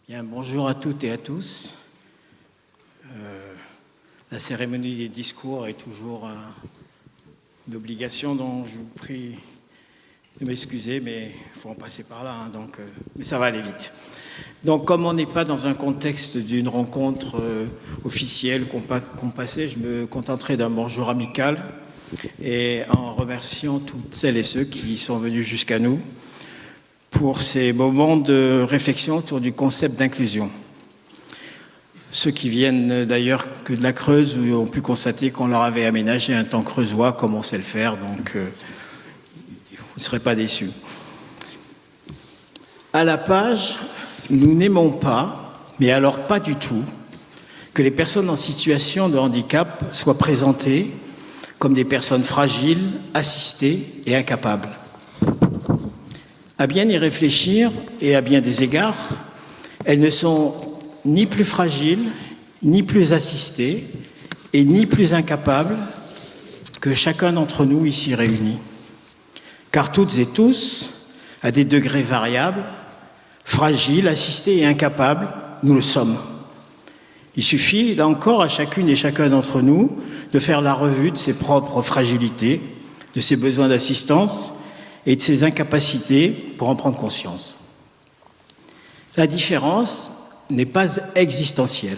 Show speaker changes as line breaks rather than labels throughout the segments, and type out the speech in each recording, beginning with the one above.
Bien, bonjour à toutes et à tous. La cérémonie des discours est toujours une obligation dont je vous prie de m'excuser, mais il faut en passer par là, mais ça va aller vite. Donc, comme on n'est pas dans un contexte d'une rencontre officielle qu'on passait, je me contenterai d'un bonjour amical et en remerciant toutes celles et ceux qui sont venus jusqu'à nous pour ces moments de réflexion autour du concept d'inclusion. Ceux qui viennent d'ailleurs que de la Creuse ont pu constater qu'on leur avait aménagé un temps creusois comme on sait le faire, donc vous ne serez pas déçus. À la page, nous n'aimons pas, mais alors pas du tout, que les personnes en situation de handicap soient présentées comme des personnes fragiles, assistées et incapables. À bien y réfléchir, et à bien des égards, elles ne sont ni plus fragiles, ni plus assistées, et ni plus incapables que chacun d'entre nous ici réunis. Car toutes et tous, à des degrés variables, fragiles, assistés et incapables, nous le sommes. Il suffit, là encore, à chacune et chacun d'entre nous de faire la revue de ses propres fragilités, de ses besoins d'assistance et de ses incapacités pour en prendre conscience. La différence n'est pas existentielle.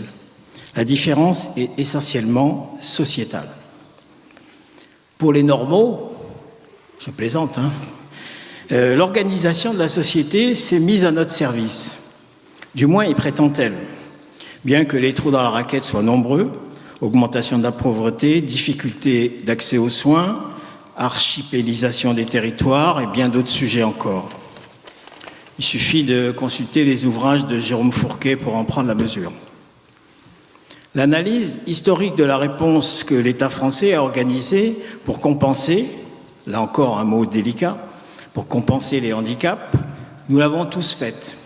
La différence est essentiellement sociétale. Pour les normaux, je plaisante, l'organisation de la société s'est mise à notre service. Du moins y prétend-elle. Bien que les trous dans la raquette soient nombreux, augmentation de la pauvreté, difficulté d'accès aux soins, archipélisation des territoires et bien d'autres sujets encore. Il suffit de consulter les ouvrages de Jérôme Fourquet pour en prendre la mesure. L'analyse historique de la réponse que l'État français a organisée pour compenser, là encore un mot délicat, pour compenser les handicaps, nous l'avons tous faite.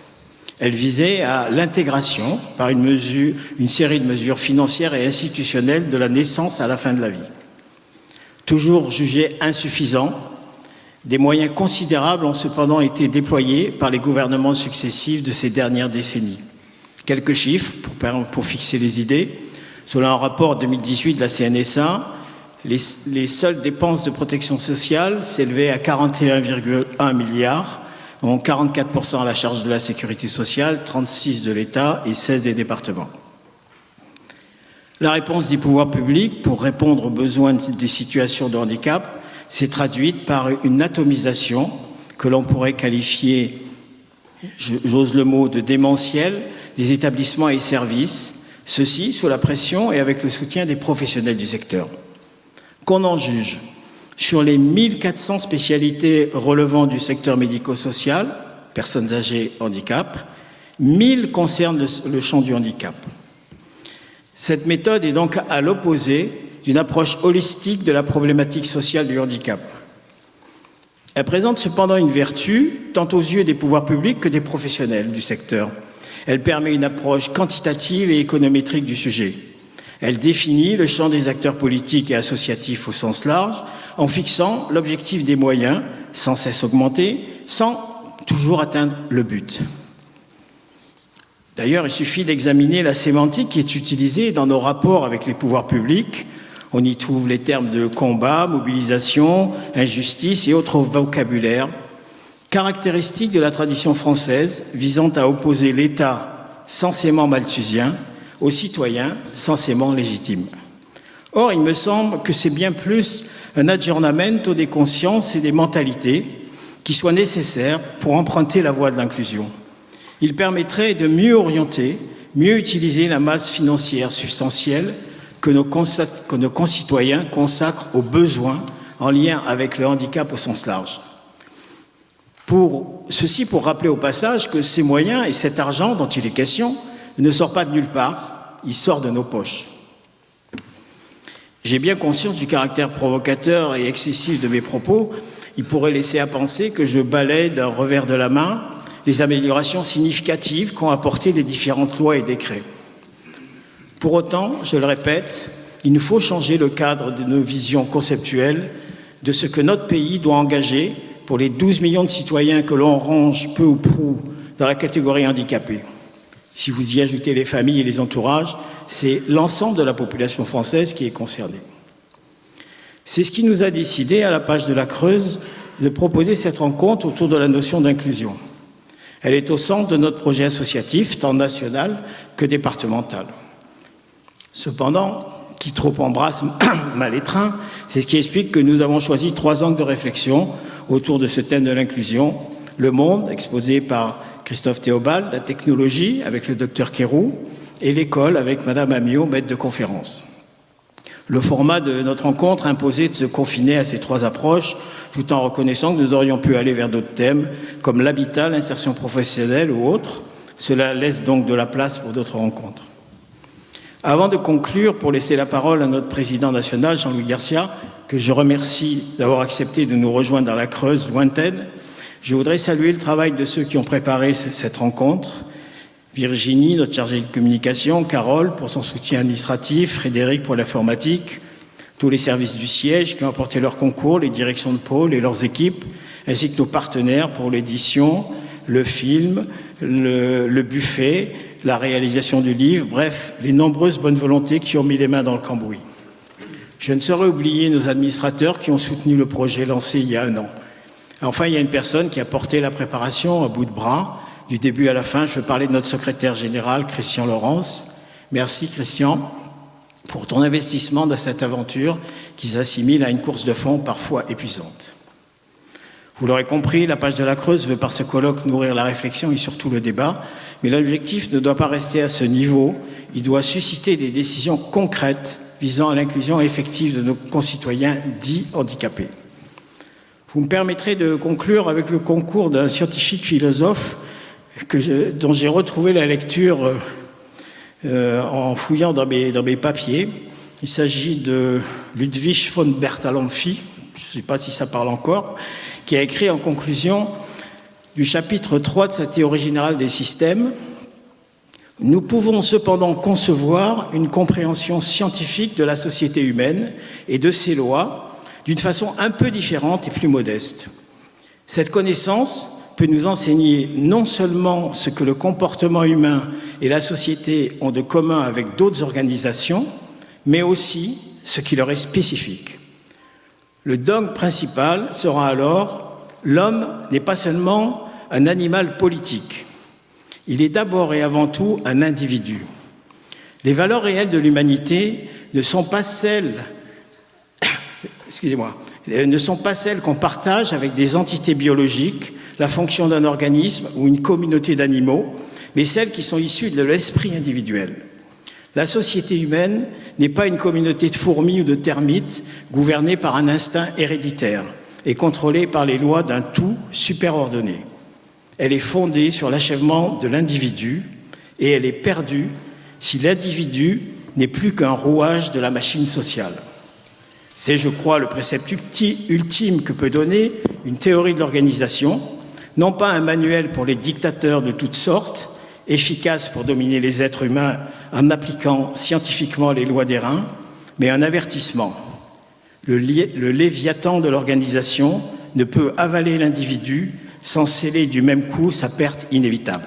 Elle visait à l'intégration par une série de mesures financières et institutionnelles de la naissance à la fin de la vie. Toujours jugés insuffisants, des moyens considérables ont cependant été déployés par les gouvernements successifs de ces dernières décennies. Quelques chiffres pour fixer les idées. Selon un rapport 2018 de la CNSA, les seules dépenses de protection sociale s'élevaient à 41,1 milliards, dont 44% à la charge de la sécurité sociale, 36% de l'État et 16% des départements. La réponse des pouvoirs publics pour répondre aux besoins des situations de handicap s'est traduite par une atomisation que l'on pourrait qualifier, j'ose le mot, de démentielle des établissements et services, ceci sous la pression et avec le soutien des professionnels du secteur. Qu'on en juge, sur les 1400 spécialités relevant du secteur médico-social, personnes âgées, handicap, 1000 concernent le champ du handicap. Cette méthode est donc à l'opposé d'une approche holistique de la problématique sociale du handicap. Elle présente cependant une vertu, tant aux yeux des pouvoirs publics que des professionnels du secteur. Elle permet une approche quantitative et économétrique du sujet. Elle définit le champ des acteurs politiques et associatifs au sens large, en fixant l'objectif des moyens, sans cesse augmenter, sans toujours atteindre le but. D'ailleurs, il suffit d'examiner la sémantique qui est utilisée dans nos rapports avec les pouvoirs publics. On y trouve les termes de combat, mobilisation, injustice et autres vocabulaires, caractéristiques de la tradition française visant à opposer l'État censément malthusien aux citoyens censément légitimes. Or, il me semble que c'est bien plus un aggiornamento des consciences et des mentalités qui soit nécessaire pour emprunter la voie de l'inclusion. Il permettrait de mieux orienter, mieux utiliser la masse financière substantielle que nos concitoyens consacrent aux besoins en lien avec le handicap au sens large. Pour rappeler au passage que ces moyens et cet argent dont il est question ne sortent pas de nulle part, ils sortent de nos poches. J'ai bien conscience du caractère provocateur et excessif de mes propos. Il pourrait laisser à penser que je balaie d'un revers de la main les améliorations significatives qu'ont apportées les différentes lois et décrets. Pour autant, je le répète, il nous faut changer le cadre de nos visions conceptuelles de ce que notre pays doit engager pour les 12 millions de citoyens que l'on range peu ou prou dans la catégorie handicapée. Si vous y ajoutez les familles et les entourages, c'est l'ensemble de la population française qui est concernée. C'est ce qui nous a décidé, à la page de la Creuse, de proposer cette rencontre autour de la notion d'inclusion. Elle est au centre de notre projet associatif, tant national que départemental. Cependant, qui trop embrasse mal étreint, c'est ce qui explique que nous avons choisi 3 angles de réflexion autour de ce thème de l'inclusion. Le monde, exposé par Christophe Théobald, la technologie, avec le docteur Kérou, et l'école, avec Madame Amiot, maître de conférence. Le format de notre rencontre imposait de se confiner à ces 3 approches, tout en reconnaissant que nous aurions pu aller vers d'autres thèmes, comme l'habitat, l'insertion professionnelle ou autres. Cela laisse donc de la place pour d'autres rencontres. Avant de conclure, pour laisser la parole à notre président national, Jean-Louis Garcia, que je remercie d'avoir accepté de nous rejoindre dans la Creuse lointaine, je voudrais saluer le travail de ceux qui ont préparé cette rencontre. Virginie, notre chargée de communication, Carole pour son soutien administratif, Frédéric pour l'informatique, tous les services du siège qui ont apporté leur concours, les directions de pôle et leurs équipes, ainsi que nos partenaires pour l'édition, le film, le buffet, la réalisation du livre, bref, les nombreuses bonnes volontés qui ont mis les mains dans le cambouis. Je ne saurais oublier nos administrateurs qui ont soutenu le projet lancé il y a 1 an. Enfin, il y a une personne qui a porté la préparation à bout de bras, du début à la fin. Je veux parler de notre secrétaire général, Christian Laurence. Merci, Christian, pour ton investissement dans cette aventure qui s'assimile à une course de fond parfois épuisante. Vous l'aurez compris, la page de la Creuse veut par ce colloque nourrir la réflexion et surtout le débat, mais l'objectif ne doit pas rester à ce niveau, il doit susciter des décisions concrètes visant à l'inclusion effective de nos concitoyens dits handicapés. Vous me permettrez de conclure avec le concours d'un scientifique philosophe dont j'ai retrouvé la lecture en fouillant dans mes papiers. Il s'agit de Ludwig von Bertalanffy, je ne sais pas si ça parle encore, qui a écrit en conclusion du chapitre 3 de sa théorie générale des systèmes: « Nous pouvons cependant concevoir une compréhension scientifique de la société humaine et de ses lois d'une façon un peu différente et plus modeste. Cette connaissance peut nous enseigner non seulement ce que le comportement humain et la société ont de commun avec d'autres organisations, mais aussi ce qui leur est spécifique. Le dogme principal sera alors: l'homme n'est pas seulement un animal politique, il est d'abord et avant tout un individu. Les valeurs réelles de l'humanité ne sont pas celles qu'on partage avec des entités biologiques, la fonction d'un organisme ou une communauté d'animaux, mais celles qui sont issues de l'esprit individuel. La société humaine n'est pas une communauté de fourmis ou de termites gouvernée par un instinct héréditaire et contrôlée par les lois d'un tout superordonné. Elle est fondée sur l'achèvement de l'individu et elle est perdue si l'individu n'est plus qu'un rouage de la machine sociale. C'est, je crois, le précepte ultime que peut donner une théorie de l'organisation, non pas un manuel pour les dictateurs de toutes sortes, efficace pour dominer les êtres humains en appliquant scientifiquement les lois des reins, mais un avertissement. Le léviathan de l'organisation ne peut avaler l'individu sans sceller du même coup sa perte inévitable.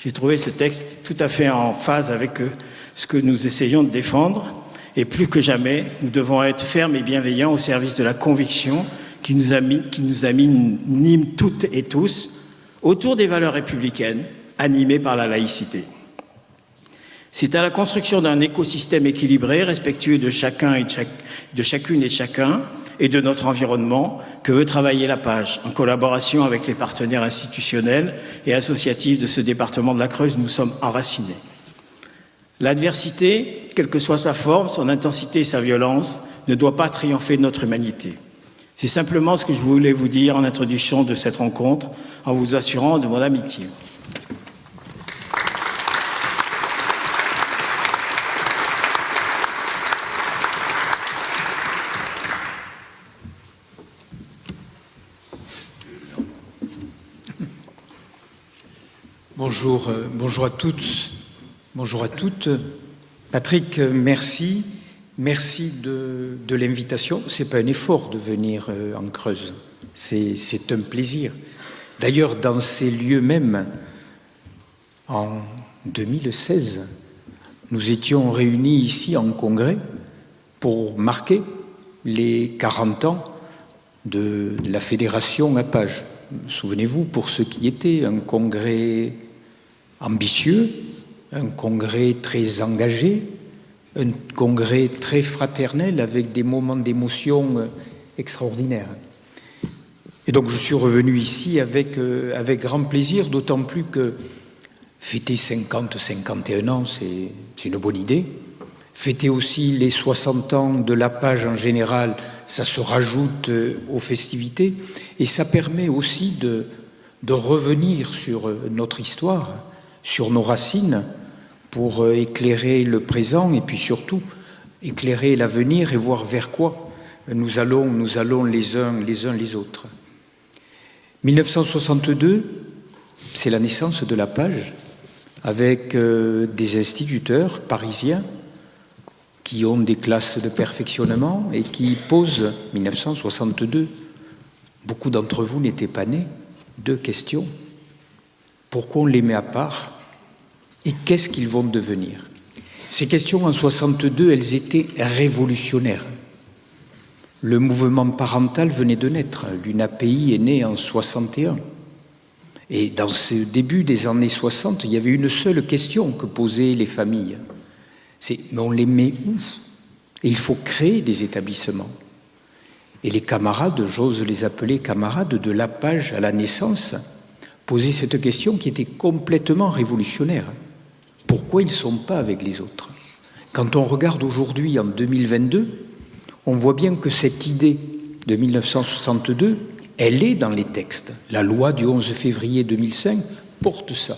J'ai trouvé ce texte tout à fait en phase avec ce que nous essayons de défendre, et plus que jamais, nous devons être fermes et bienveillants au service de la conviction qui nous anime toutes et tous autour des valeurs républicaines animées par la laïcité. C'est à la construction d'un écosystème équilibré, respectueux de chacun et de chacune et de chacun et de notre environnement que veut travailler la page. En collaboration avec les partenaires institutionnels et associatifs de ce département de la Creuse, nous sommes enracinés. L'adversité, quelle que soit sa forme, son intensité et sa violence, ne doit pas triompher de notre humanité. C'est simplement ce que je voulais vous dire en introduction de cette rencontre, en vous assurant de mon amitié.
Bonjour à toutes, bonjour à toutes. Patrick, merci de l'invitation. C'est pas un effort de venir en Creuse, c'est un plaisir. D'ailleurs, dans ces lieux même, en 2016, nous étions réunis ici en congrès pour marquer les 40 ans de la Fédération APAGE. Souvenez-vous, pour ceux qui étaient, un congrès ambitieux, un congrès très engagé, un congrès très fraternel avec des moments d'émotion extraordinaires. Et donc je suis revenu ici avec grand plaisir, d'autant plus que fêter 50-51 ans, c'est une bonne idée. Fêter aussi les 60 ans de l'APAGE en général, ça se rajoute aux festivités et ça permet aussi de revenir sur notre histoire, sur nos racines, pour éclairer le présent et puis surtout éclairer l'avenir et voir vers quoi nous allons les uns les autres. 1962, c'est la naissance de l'APAGE avec des instituteurs parisiens qui ont des classes de perfectionnement et qui posent, 1962, beaucoup d'entre vous n'étaient pas nés, 2 questions. Pourquoi on les met à part et qu'est-ce qu'ils vont devenir? Ces questions en 62, elles étaient révolutionnaires. Le mouvement parental venait de naître. L'UNAPI est né en 61. Et dans ce début des années 60, il y avait une seule question que posaient les familles. C'est « mais on les met où ?» Et il faut créer des établissements. Et les camarades, j'ose les appeler camarades de l'APAGE à la naissance, posaient cette question qui était complètement révolutionnaire. Pourquoi ils ne sont pas avec les autres? Quand on regarde aujourd'hui, en 2022, on voit bien que cette idée de 1962, elle est dans les textes. La loi du 11 février 2005 porte ça.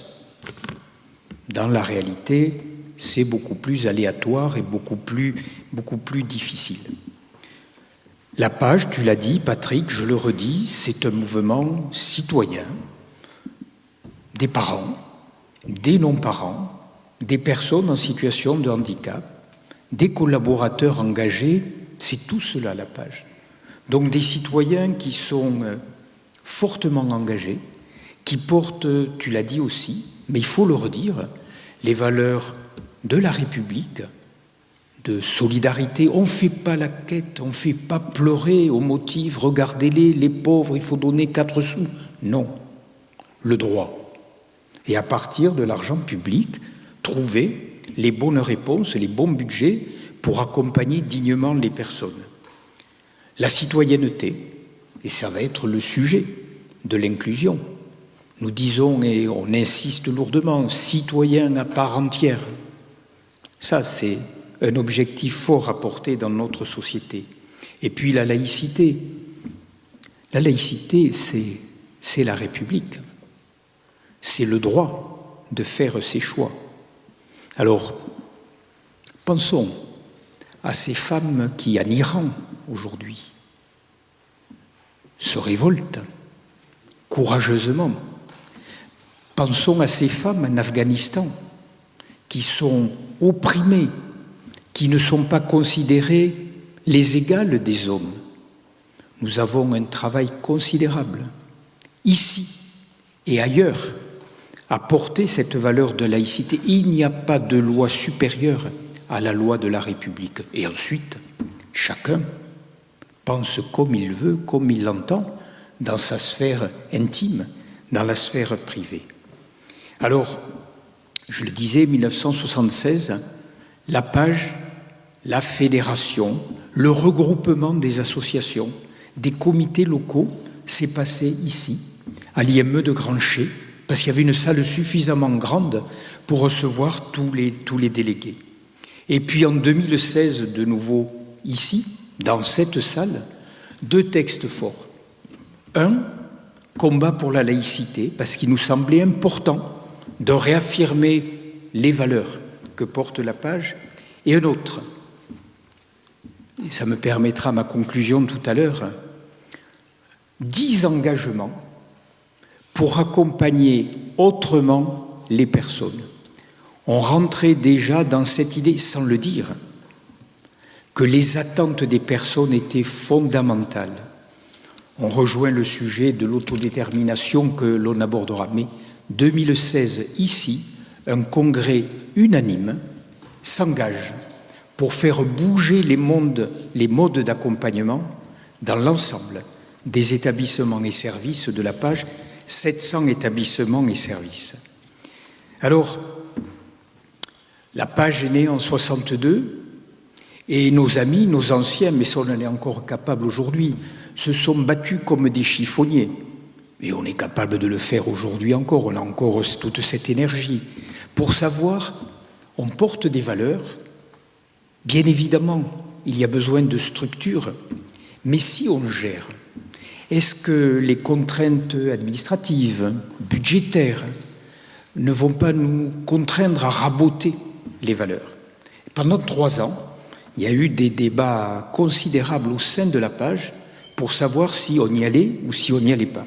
Dans la réalité, c'est beaucoup plus aléatoire et beaucoup plus difficile. L'APAGE, tu l'as dit, Patrick, je le redis, c'est un mouvement citoyen, des parents, des non-parents, des personnes en situation de handicap, des collaborateurs engagés, c'est tout cela l'APAGE. Donc des citoyens qui sont fortement engagés, qui portent, tu l'as dit aussi, mais il faut le redire, les valeurs de la République, de solidarité. On ne fait pas la quête, on ne fait pas pleurer au motif « regardez-les, les pauvres, il faut donner 4 sous ». Non, le droit. Et à partir de l'argent public, trouver les bonnes réponses, les bons budgets pour accompagner dignement les personnes. La citoyenneté, et ça va être le sujet de l'inclusion. Nous disons, et on insiste lourdement, citoyen à part entière. Ça, c'est un objectif fort à porter dans notre société. Et puis la laïcité. La laïcité, c'est la République. C'est le droit de faire ses choix. Alors, pensons à ces femmes qui, en Iran, aujourd'hui, se révoltent courageusement. Pensons à ces femmes en Afghanistan qui sont opprimées, qui ne sont pas considérées les égales des hommes. Nous avons un travail considérable, ici et ailleurs, à porter cette valeur de laïcité. Il n'y a pas de loi supérieure à la loi de la République. Et ensuite, chacun pense comme il veut, comme il l'entend, dans sa sphère intime, dans la sphère privée. Alors, je le disais, 1976, l'APAGE, la fédération, le regroupement des associations, des comités locaux, s'est passé ici, à l'IME de Grancher, parce qu'il y avait une salle suffisamment grande pour recevoir tous les délégués. Et puis en 2016, de nouveau ici, dans cette salle, 2 textes forts. Un, combat pour la laïcité, parce qu'il nous semblait important de réaffirmer les valeurs que porte l'APAGE, et un autre, et ça me permettra ma conclusion tout à l'heure, 10 engagements pour accompagner autrement les personnes. On rentrait déjà dans cette idée, sans le dire, que les attentes des personnes étaient fondamentales. On rejoint le sujet de l'autodétermination que l'on abordera. Mais 2016, ici, un congrès unanime s'engage pour faire bouger les modes d'accompagnement dans l'ensemble des établissements et services de la page, 700 établissements et services. Alors, la page est née en 62 et nos amis, nos anciens, mais ça on en est encore capable aujourd'hui, se sont battus comme des chiffonniers. Et on est capable de le faire aujourd'hui encore, on a encore toute cette énergie. Pour savoir, on porte des valeurs, bien évidemment, il y a besoin de structures, mais si on gère, est-ce que les contraintes administratives, budgétaires, ne vont pas nous contraindre à raboter les valeurs? Pendant 3 ans, il y a eu des débats considérables au sein de la page pour savoir si on y allait ou si on n'y allait pas.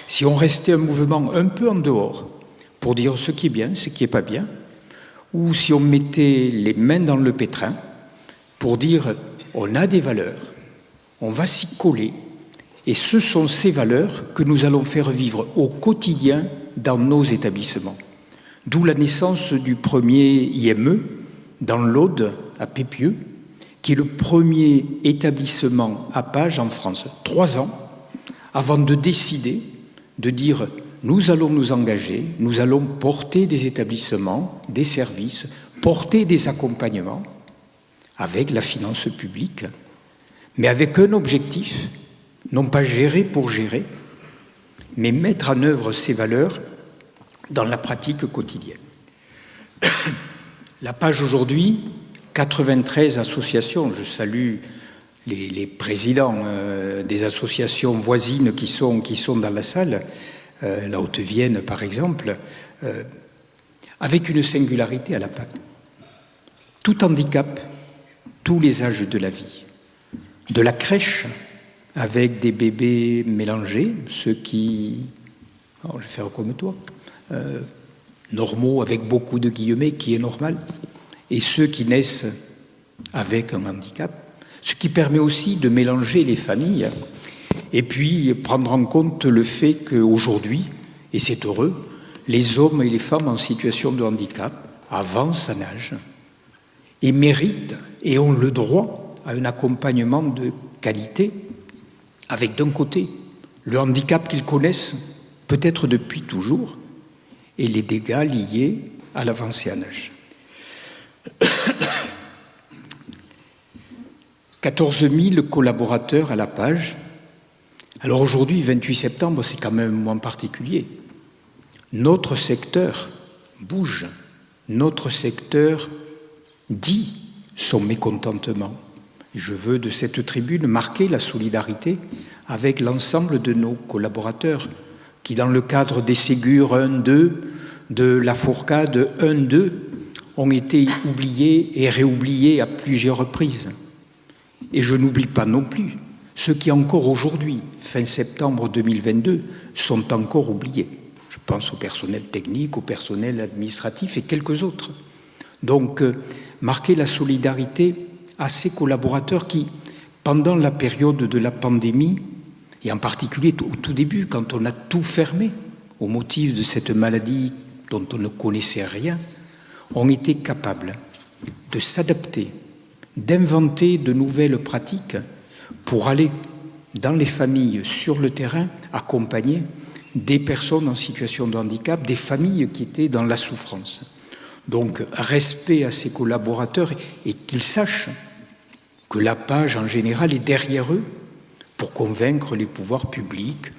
Si on restait un mouvement un peu en dehors pour dire ce qui est bien, ce qui n'est pas bien, ou si on mettait les mains dans le pétrin pour dire on a des valeurs, on va s'y coller, et ce sont ces valeurs que nous allons faire vivre au quotidien dans nos établissements. D'où la naissance du premier IME dans l'Aude, à Pépieux, qui est le premier établissement à page en France. 3 ans avant de décider de dire nous allons nous engager, nous allons porter des établissements, des services, porter des accompagnements avec la finance publique, mais avec un objectif, non pas gérer pour gérer, mais mettre en œuvre ces valeurs dans la pratique quotidienne. La page aujourd'hui, 93 associations, je salue les présidents des associations voisines qui sont dans la salle, la Haute-Vienne par exemple, avec une singularité à la PAC. Tout handicap, tous les âges de la vie. De la crèche, avec des bébés mélangés, ceux qui, alors je vais faire comme toi, normaux avec beaucoup de guillemets, qui est normal, et ceux qui naissent avec un handicap, ce qui permet aussi de mélanger les familles et puis prendre en compte le fait qu'aujourd'hui, et c'est heureux, les hommes et les femmes en situation de handicap avancent en âge et méritent et ont le droit à un accompagnement de qualité avec d'un côté le handicap qu'ils connaissent peut-être depuis toujours et les dégâts liés à l'avancée en âge. 14 000 collaborateurs à la page. Alors aujourd'hui, 28 septembre, c'est quand même un mois particulier. Notre secteur bouge, notre secteur dit son mécontentement. Je veux de cette tribune marquer la solidarité avec l'ensemble de nos collaborateurs qui, dans le cadre des Ségur 1-2, de la Fourcade 1-2, ont été oubliés et réoubliés à plusieurs reprises. Et je n'oublie pas non plus ceux qui encore aujourd'hui, fin septembre 2022, sont encore oubliés. Je pense au personnel technique, au personnel administratif et quelques autres. Donc, marquer la solidarité à ces collaborateurs qui, pendant la période de la pandémie, et en particulier au tout début, quand on a tout fermé au motif de cette maladie dont on ne connaissait rien, ont été capables de s'adapter, d'inventer de nouvelles pratiques pour aller dans les familles, sur le terrain, accompagner des personnes en situation de handicap, des familles qui étaient dans la souffrance. Donc, respect à ces collaborateurs et qu'ils sachent que la page, en général, est derrière eux pour convaincre les pouvoirs publics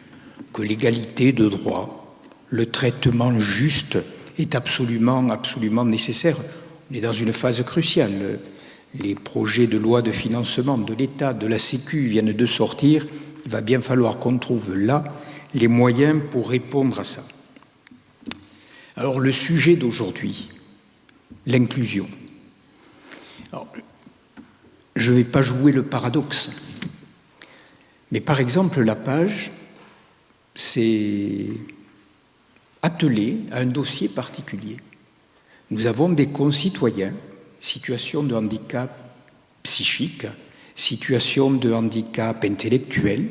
que l'égalité de droit, le traitement juste est absolument nécessaire. On est dans une phase cruciale. Les projets de loi de financement de l'État, de la Sécu viennent de sortir. Il va bien falloir qu'on trouve là les moyens pour répondre à ça. Alors, le sujet d'aujourd'hui, l'inclusion. Alors, je ne vais pas jouer le paradoxe, mais par exemple, la page s'est attelée à un dossier particulier. Nous avons des concitoyens, situation de handicap psychique, situation de handicap intellectuel,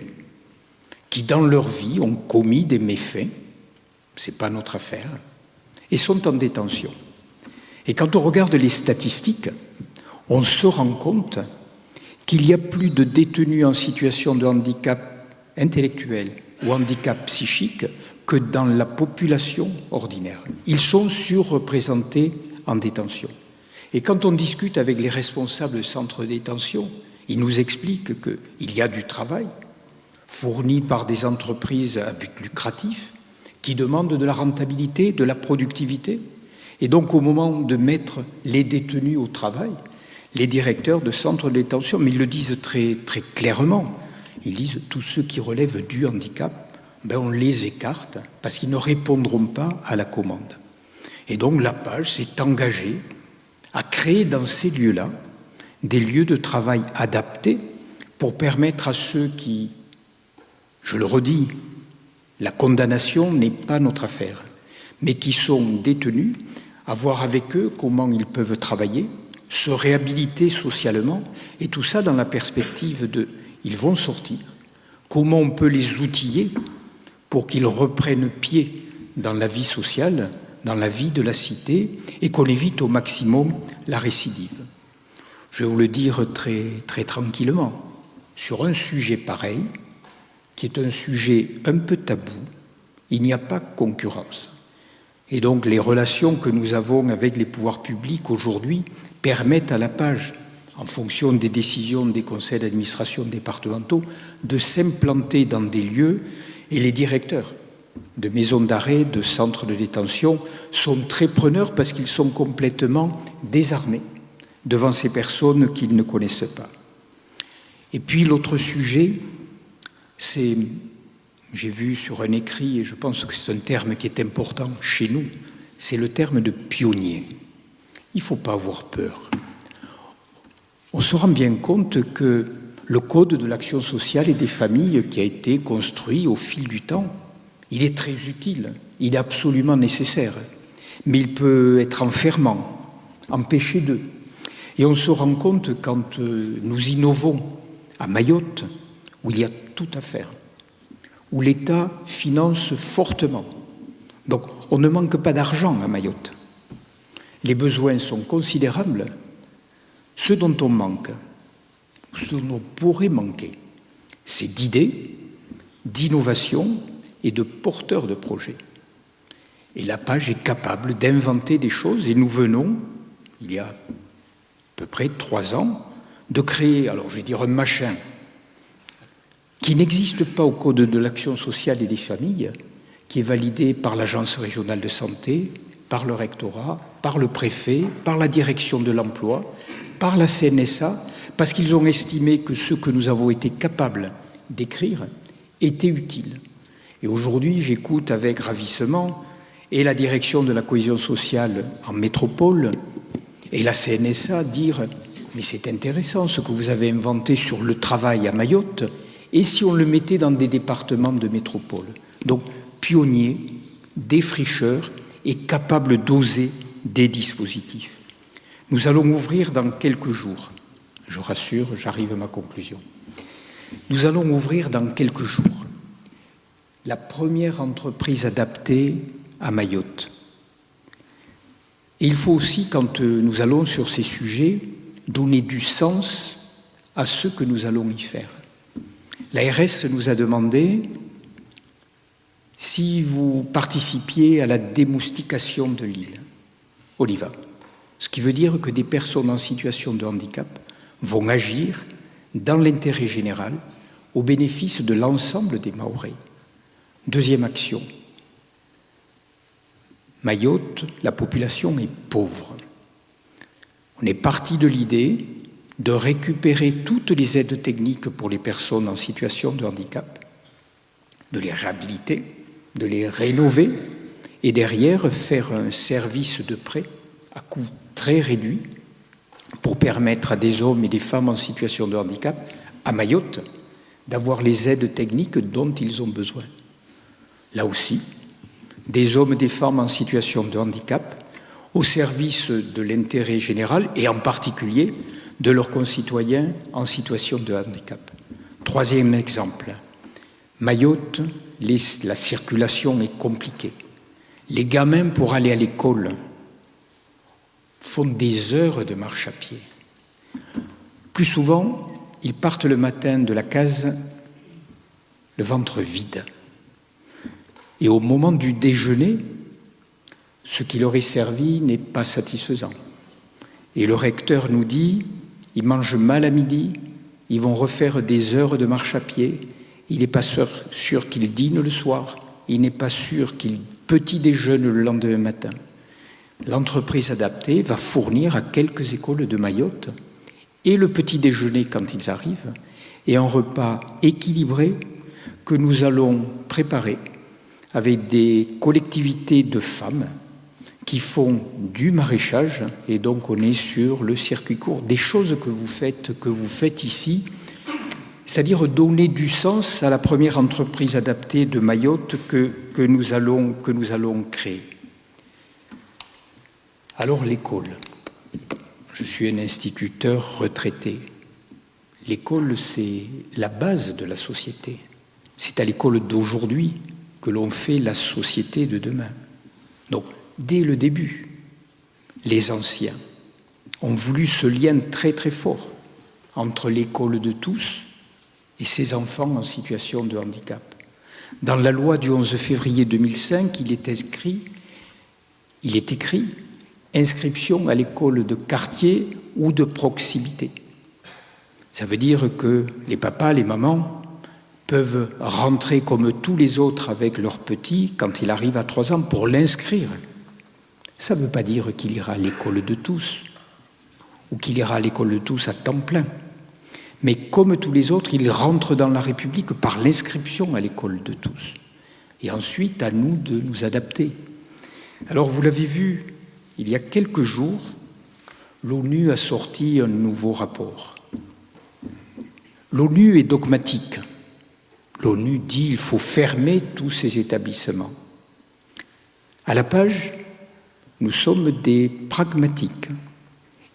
qui dans leur vie ont commis des méfaits, ce n'est pas notre affaire, et sont en détention. Et quand on regarde les statistiques, on se rend compte qu'il y a plus de détenus en situation de handicap intellectuel ou handicap psychique que dans la population ordinaire. Ils sont surreprésentés en détention. Et quand on discute avec les responsables de centres de détention, ils nous expliquent qu'il y a du travail fourni par des entreprises à but lucratif qui demandent de la rentabilité, de la productivité. Et donc au moment de mettre les détenus au travail, les directeurs de centres de détention, mais ils le disent très, très clairement, ils disent tous ceux qui relèvent du handicap, on les écarte parce qu'ils ne répondront pas à la commande. Et donc la page s'est engagée à créer dans ces lieux-là des lieux de travail adaptés pour permettre à ceux qui, je le redis, la condamnation n'est pas notre affaire, mais qui sont détenus, à voir avec eux comment ils peuvent travailler, se réhabiliter socialement, et tout ça dans la perspective de « ils vont sortir », comment on peut les outiller pour qu'ils reprennent pied dans la vie sociale, dans la vie de la cité, et qu'on évite au maximum la récidive. Je vais vous le dire très, très tranquillement, sur un sujet pareil, qui est un sujet un peu tabou, il n'y a pas concurrence. Et donc les relations que nous avons avec les pouvoirs publics aujourd'hui permettent à la page, en fonction des décisions des conseils d'administration départementaux, de s'implanter dans des lieux, et les directeurs de maisons d'arrêt, de centres de détention sont très preneurs parce qu'ils sont complètement désarmés devant ces personnes qu'ils ne connaissent pas. Et puis l'autre sujet, c'est, j'ai vu sur un écrit, et je pense que c'est un terme qui est important chez nous, c'est le terme de pionnier. Il ne faut pas avoir peur. On se rend bien compte que le Code de l'action sociale et des familles qui a été construit au fil du temps, il est très utile, il est absolument nécessaire, mais il peut être enfermant, empêcher d'eux. Et on se rend compte quand nous innovons à Mayotte, où il y a tout à faire, où l'État finance fortement. Donc on ne manque pas d'argent à Mayotte. Les besoins sont considérables. Ce dont on manque, ce dont on pourrait manquer, c'est d'idées, d'innovation et de porteurs de projets. Et la page est capable d'inventer des choses, et nous venons, il y a à peu près 3 ans, de créer, alors je vais dire un machin, qui n'existe pas au Code de l'action sociale et des familles, qui est validé par l'Agence régionale de santé, par le rectorat, par le préfet, par la direction de l'emploi, par la CNSA, parce qu'ils ont estimé que ce que nous avons été capables d'écrire était utile. Et aujourd'hui, j'écoute avec ravissement et la direction de la cohésion sociale en métropole et la CNSA dire « mais c'est intéressant ce que vous avez inventé sur le travail à Mayotte, et si on le mettait dans des départements de métropole ?» Donc, pionnier, défricheur et capable d'oser des dispositifs. Nous allons ouvrir dans quelques jours, je rassure, j'arrive à ma conclusion. Nous allons ouvrir dans quelques jours la première entreprise adaptée à Mayotte. Et il faut aussi, quand nous allons sur ces sujets, donner du sens à ce que nous allons y faire. L'ARS nous a demandé si vous participiez à la démoustication de l'île. On y va. Ce qui veut dire que des personnes en situation de handicap vont agir dans l'intérêt général au bénéfice de l'ensemble des Mahorais. Deuxième action. Mayotte, la population est pauvre. On est parti de l'idée de récupérer toutes les aides techniques pour les personnes en situation de handicap, de les réhabiliter, de les rénover et derrière faire un service de prêt à coût très réduit pour permettre à des hommes et des femmes en situation de handicap à Mayotte d'avoir les aides techniques dont ils ont besoin. Là aussi, des hommes et des femmes en situation de handicap au service de l'intérêt général et en particulier de leurs concitoyens en situation de handicap. Troisième exemple, Mayotte, la circulation est compliquée. Les gamins, pour aller à l'école, font des heures de marche à pied. Plus souvent, ils partent le matin de la case, le ventre vide. Et au moment du déjeuner, ce qui leur est servi n'est pas satisfaisant. Et le recteur nous dit, ils mangent mal à midi, ils vont refaire des heures de marche à pied, il n'est pas sûr qu'ils dînent le soir, il n'est pas sûr qu'ils petit déjeunent le lendemain matin. L'entreprise adaptée va fournir à quelques écoles de Mayotte et le petit déjeuner quand ils arrivent, et un repas équilibré que nous allons préparer avec des collectivités de femmes qui font du maraîchage, et donc on est sur le circuit court, des choses que vous faites ici, c'est-à-dire donner du sens à la première entreprise adaptée de Mayotte que nous allons créer. Alors l'école. Je suis un instituteur retraité. L'école, c'est la base de la société. C'est à l'école d'aujourd'hui que l'on fait la société de demain. Donc, dès le début, les anciens ont voulu ce lien très très fort entre l'école de tous et ces enfants en situation de handicap. Dans la loi du 11 février 2005, il est écrit inscription à l'école de quartier ou de proximité. Ça veut dire que les papas, les mamans peuvent rentrer comme tous les autres avec leur petit quand il arrive à 3 ans pour l'inscrire. Ça ne veut pas dire qu'il ira à l'école de tous ou qu'il ira à l'école de tous à temps plein. Mais comme tous les autres, il rentre dans la République par l'inscription à l'école de tous. Et ensuite, à nous de nous adapter. Alors, vous l'avez vu, il y a quelques jours, l'ONU a sorti un nouveau rapport. L'ONU est dogmatique. L'ONU dit qu'il faut fermer tous ces établissements. À la page, nous sommes des pragmatiques.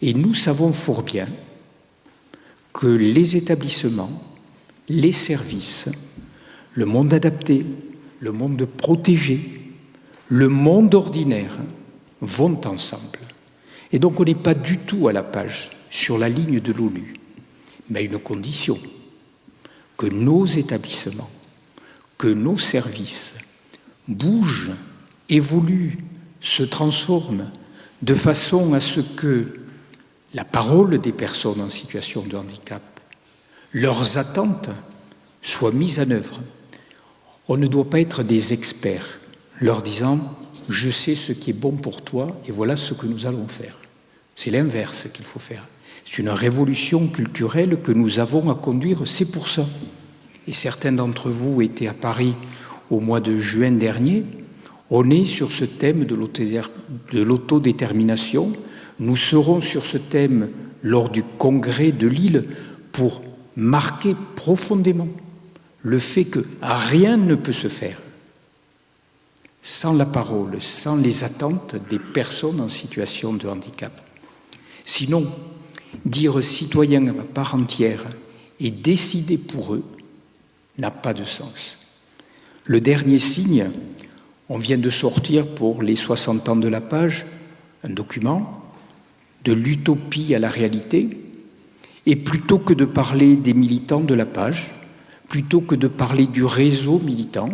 Et nous savons fort bien que les établissements, les services, le monde adapté, le monde protégé, le monde ordinaire vont ensemble. Et donc on n'est pas du tout à la page sur la ligne de l'ONU, mais à une condition, que nos établissements, que nos services bougent, évoluent, se transforment de façon à ce que la parole des personnes en situation de handicap, leurs attentes soient mises en œuvre. On ne doit pas être des experts, leur disant « je sais ce qui est bon pour toi et voilà ce que nous allons faire ». C'est l'inverse qu'il faut faire. C'est une révolution culturelle que nous avons à conduire, c'est pour ça. Et certains d'entre vous étaient à Paris au mois de juin dernier. On est sur ce thème de l'autodétermination. Nous serons sur ce thème lors du congrès de Lille pour marquer profondément le fait que rien ne peut se faire sans la parole, sans les attentes des personnes en situation de handicap. Sinon, dire citoyen à part entière et décider pour eux n'a pas de sens. Le dernier signe, on vient de sortir pour les 60 ans de la page, un document de l'utopie à la réalité, et plutôt que de parler des militants de la page, plutôt que de parler du réseau militant,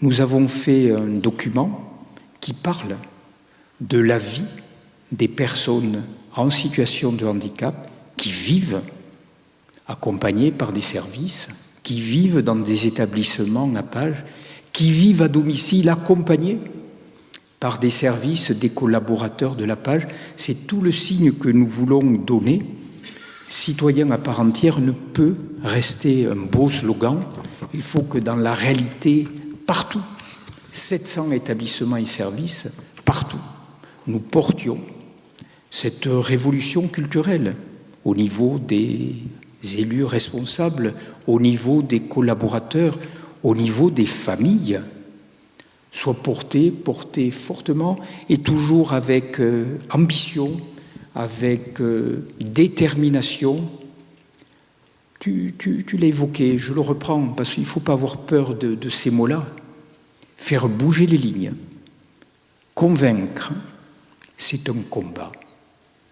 nous avons fait un document qui parle de la vie des personnes en situation de handicap qui vivent accompagnées par des services, qui vivent dans des établissements à page, qui vivent à domicile accompagnés par des services, des collaborateurs de la page. C'est tout le signe que nous voulons donner. Citoyen à part entière ne peut rester un beau slogan. Il faut que dans la réalité, partout, 700 établissements et services, partout, nous portions cette révolution culturelle au niveau des élus responsables, au niveau des collaborateurs, au niveau des familles, soit portée fortement et toujours avec ambition, avec détermination. Tu l'as évoqué, je le reprends, parce qu'il ne faut pas avoir peur de ces mots-là. Faire bouger les lignes, convaincre, c'est un combat.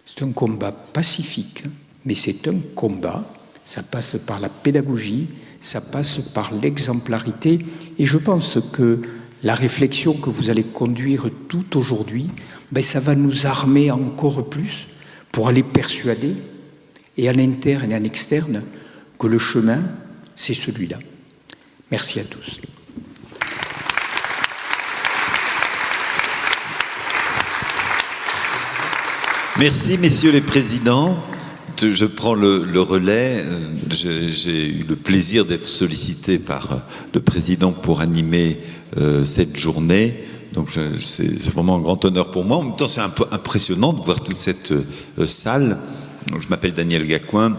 C'est un combat pacifique, mais c'est un combat. Ça passe par la pédagogie, ça passe par l'exemplarité. Et je pense que la réflexion que vous allez conduire tout aujourd'hui, ça va nous armer encore plus pour aller persuader, et à l'interne et à l'externe, que le chemin, c'est celui-là. Merci à tous.
Merci, messieurs les présidents. Je prends le relais. J'ai eu le plaisir d'être sollicité par le président pour animer cette journée. Donc c'est vraiment un grand honneur pour moi. En même temps, c'est un peu impressionnant de voir toute cette salle. Donc, je m'appelle Daniel Gacouin.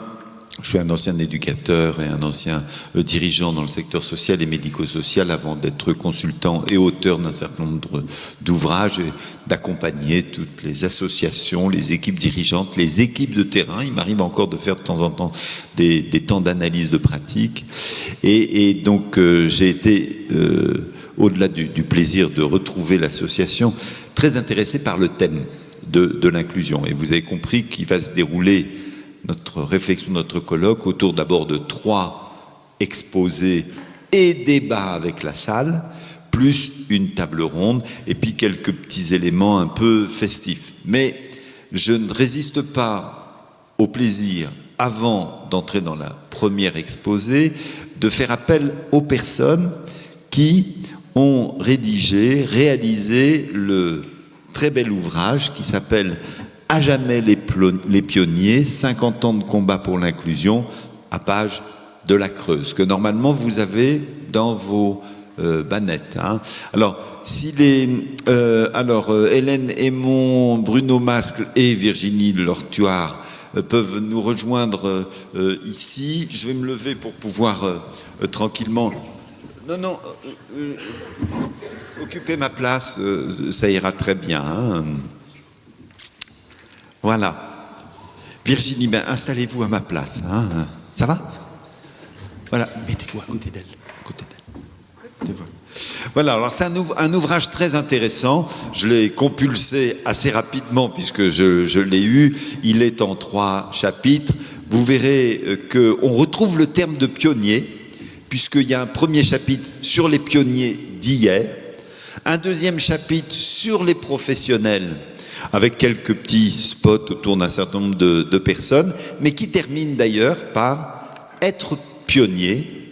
Je suis un ancien éducateur et un ancien dirigeant dans le secteur social et médico-social avant d'être consultant et auteur d'un certain nombre d'ouvrages et d'accompagner toutes les associations, les équipes dirigeantes, les équipes de terrain. Il m'arrive encore de faire de temps en temps des temps d'analyse de pratique. Et donc j'ai été, au-delà du plaisir de retrouver l'association, très intéressé par le thème de l'inclusion. Et vous avez compris qu'il va se dérouler notre réflexion, notre colloque, autour d'abord de 3 exposés et débats avec la salle, plus une table ronde, et puis quelques petits éléments un peu festifs. Mais je ne résiste pas au plaisir, avant d'entrer dans la première exposée, de faire appel aux personnes qui ont réalisé le très bel ouvrage qui s'appelle « À jamais les pionniers, 50 ans de combat pour l'inclusion » à page de la Creuse, que normalement vous avez dans vos bannettes. Hein. Alors, Hélène Aymon, Bruno Mascle et Virginie Lortuard peuvent nous rejoindre ici. Je vais me lever pour pouvoir tranquillement... Non, occupez ma place, ça ira très bien. Hein. Voilà. Virginie, installez-vous à ma place. Hein. Ça va? Voilà, mettez-vous à côté d'elle. Voilà, alors c'est un ouvrage très intéressant. Je l'ai compulsé assez rapidement puisque je l'ai eu. Il est en 3 chapitres. Vous verrez qu'on retrouve le terme de pionnier, puisqu'il y a un premier chapitre sur les pionniers d'hier, un deuxième chapitre sur les professionnels, avec quelques petits spots autour d'un certain nombre de personnes, mais qui termine d'ailleurs par être pionnier,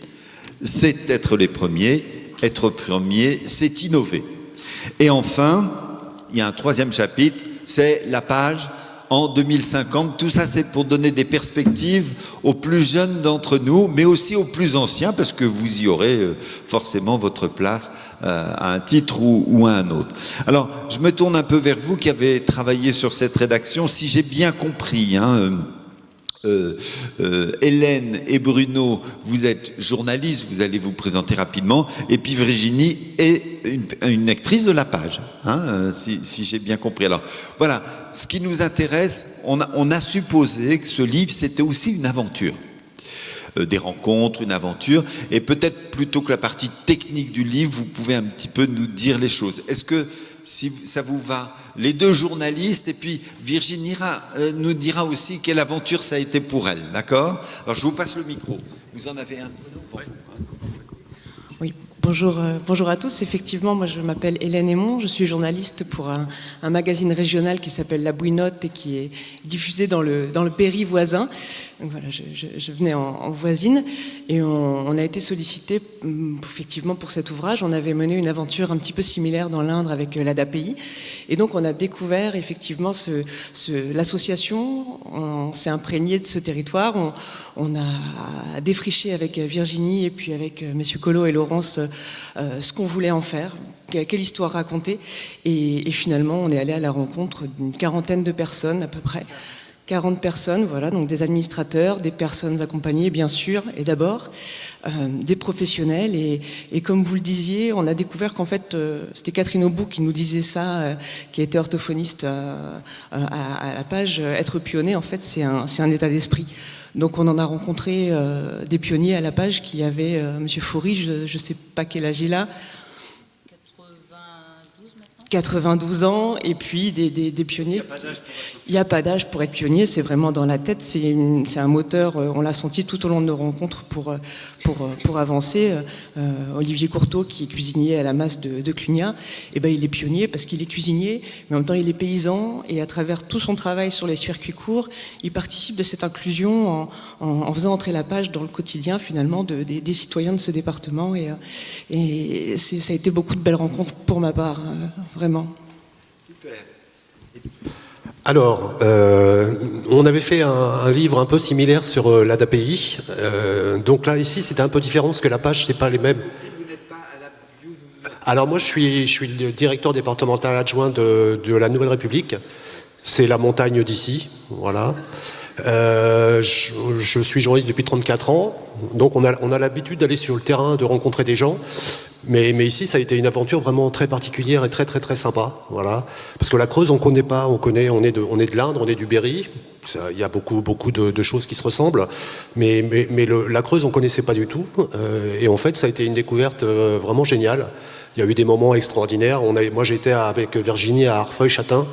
c'est être les premiers, être premier, c'est innover. Et enfin, il y a un 3e chapitre, c'est la page en 2050. Tout ça, c'est pour donner des perspectives aux plus jeunes d'entre nous, mais aussi aux plus anciens, parce que vous y aurez forcément votre place à un titre ou à un autre. Alors, je me tourne un peu vers vous qui avez travaillé sur cette rédaction. Si j'ai bien compris, Hélène et Bruno, vous êtes journalistes, vous allez vous présenter rapidement, et puis Virginie est une actrice de la page, si j'ai bien compris. Alors voilà, ce qui nous intéresse, on a supposé que ce livre c'était aussi une aventure, des rencontres, une aventure, et peut-être plutôt que la partie technique du livre, vous pouvez un petit peu nous dire les choses. Est-ce que si ça vous va, les 2 journalistes, et puis Virginie nous dira aussi quelle aventure ça a été pour elle, d'accord? Alors je vous passe le micro. Vous en avez un devant vous,
Oui, bonjour à tous. Effectivement, moi je m'appelle Hélène Aymon, je suis journaliste pour un magazine régional qui s'appelle La Bouinotte et qui est diffusé dans le Péry voisin. Donc voilà, je venais en voisine et on a été sollicité effectivement pour cet ouvrage. On avait mené une aventure un petit peu similaire dans l'Indre avec l'ADAPI et donc on a découvert effectivement l'association, on s'est imprégné de ce territoire, on a défriché avec Virginie et puis avec messieurs Collot et Laurence ce qu'on voulait en faire, quelle histoire raconter et finalement on est allé à la rencontre d'une 40aine de personnes à peu près. 40 personnes, voilà, donc des administrateurs, des personnes accompagnées bien sûr, et d'abord des professionnels. Et comme vous le disiez, on a découvert qu'en fait, c'était Catherine Aubou qui nous disait ça, qui était orthophoniste à la page. Être pionnier, en fait, c'est un état d'esprit. Donc on en a rencontré des pionniers à la page qui avaient, Monsieur Foury, je ne sais pas quel âge il a.
92 maintenant.
92 ans, et puis des pionniers. Il n'y a pas d'âge pour être pionnier, c'est vraiment dans la tête, c'est un moteur, on l'a senti tout au long de nos rencontres pour avancer. Olivier Courteau, qui est cuisinier à la Masse de Clunia, eh ben, il est pionnier parce qu'il est cuisinier, mais en même temps il est paysan, et à travers tout son travail sur les circuits courts, il participe de cette inclusion en faisant entrer la page dans le quotidien finalement des citoyens de ce département, et ça a été beaucoup de belles rencontres pour ma part, vraiment.
Super.
Alors, on avait fait un livre un peu similaire sur l'ADAPI. Donc là, ici, c'était un peu différent parce que la page, c'est pas les mêmes.
Vous n'êtes pas à la
Alors moi, je suis le directeur départemental adjoint de la Nouvelle République. C'est la montagne d'ici, voilà. Je suis journaliste depuis 34 ans, donc on a l'habitude d'aller sur le terrain, de rencontrer des gens. Mais ici, ça a été une aventure vraiment très particulière et très très très sympa, voilà. Parce que la Creuse, on connaît pas, on est de l'Indre, on est du Berry. Il y a beaucoup de choses qui se ressemblent, mais la Creuse, on connaissait pas du tout. Et en fait, ça a été une découverte vraiment géniale. Il y a eu des moments extraordinaires. Moi, j'étais avec Virginie à Arfeuil-Châtain,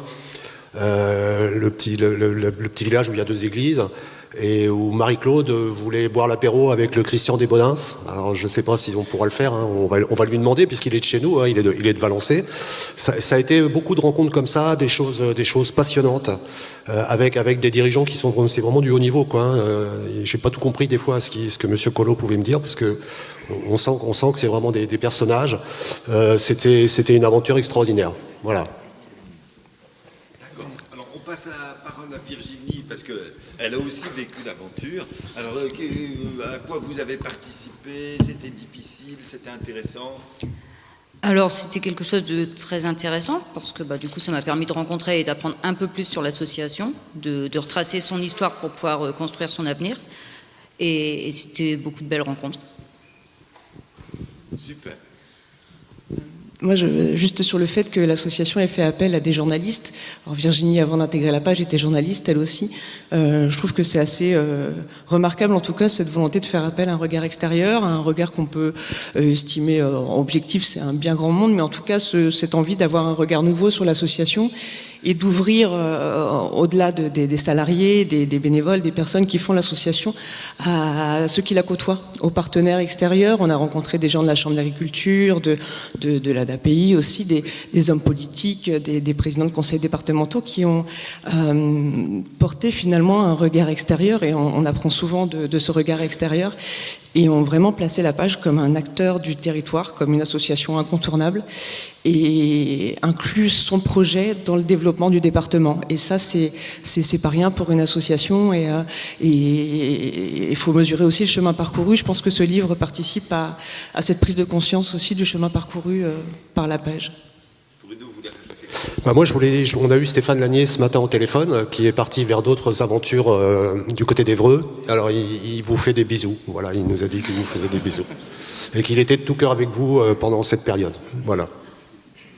le petit village où il y a 2 églises, et où Marie-Claude voulait boire l'apéro avec le Christian Desbodins. Alors je ne sais pas si on pourra le faire, hein. On va lui demander, puisqu'il est de chez nous, hein. Il est de Valençay. Ça a été beaucoup de rencontres comme ça, des choses passionnantes, avec des dirigeants qui sont, c'est vraiment du haut niveau, quoi, hein. J'ai pas tout compris des fois ce que Monsieur Collot pouvait me dire, parce que on sent que c'est vraiment des personnages. C'était une aventure extraordinaire, voilà.
Alors, on passe la parole à Virginie, parce qu'elle a aussi vécu l'aventure. Alors, à quoi vous avez participé? C'était difficile, c'était intéressant?
Alors, c'était quelque chose de très intéressant, parce que du coup, ça m'a permis de rencontrer et d'apprendre un peu plus sur l'association, de retracer son histoire pour pouvoir construire son avenir. Et c'était beaucoup de belles rencontres.
Super.
Moi, juste sur le fait que l'association ait fait appel à des journalistes. Alors Virginie, avant d'intégrer la page, était journaliste, elle aussi. Je trouve que c'est assez remarquable, en tout cas, cette volonté de faire appel à un regard extérieur, à un regard qu'on peut estimer objectif, c'est un bien grand monde, mais en tout cas, cette envie d'avoir un regard nouveau sur l'association et d'ouvrir au-delà des salariés, des bénévoles, des personnes qui font l'association, à ceux qui la côtoient, aux partenaires extérieurs. On a rencontré des gens de la Chambre d'agriculture, de l'ADAPI aussi, des hommes politiques, des présidents de conseils départementaux qui ont porté finalement un regard extérieur, et on apprend souvent de ce regard extérieur, et ont vraiment placé la page comme un acteur du territoire, comme une association incontournable, et inclut son projet dans le développement du département. Et ça, c'est pas rien pour une association, et il faut mesurer aussi le chemin parcouru. Je pense que ce livre participe à cette prise de conscience aussi du chemin parcouru par la page.
Moi, on a eu Stéphane Lanier ce matin au téléphone, qui est parti vers d'autres aventures du côté d'Évreux. Alors, il vous fait des bisous. Voilà, il nous a dit qu'il vous faisait des bisous. Et qu'il était de tout cœur avec vous pendant cette période. Voilà.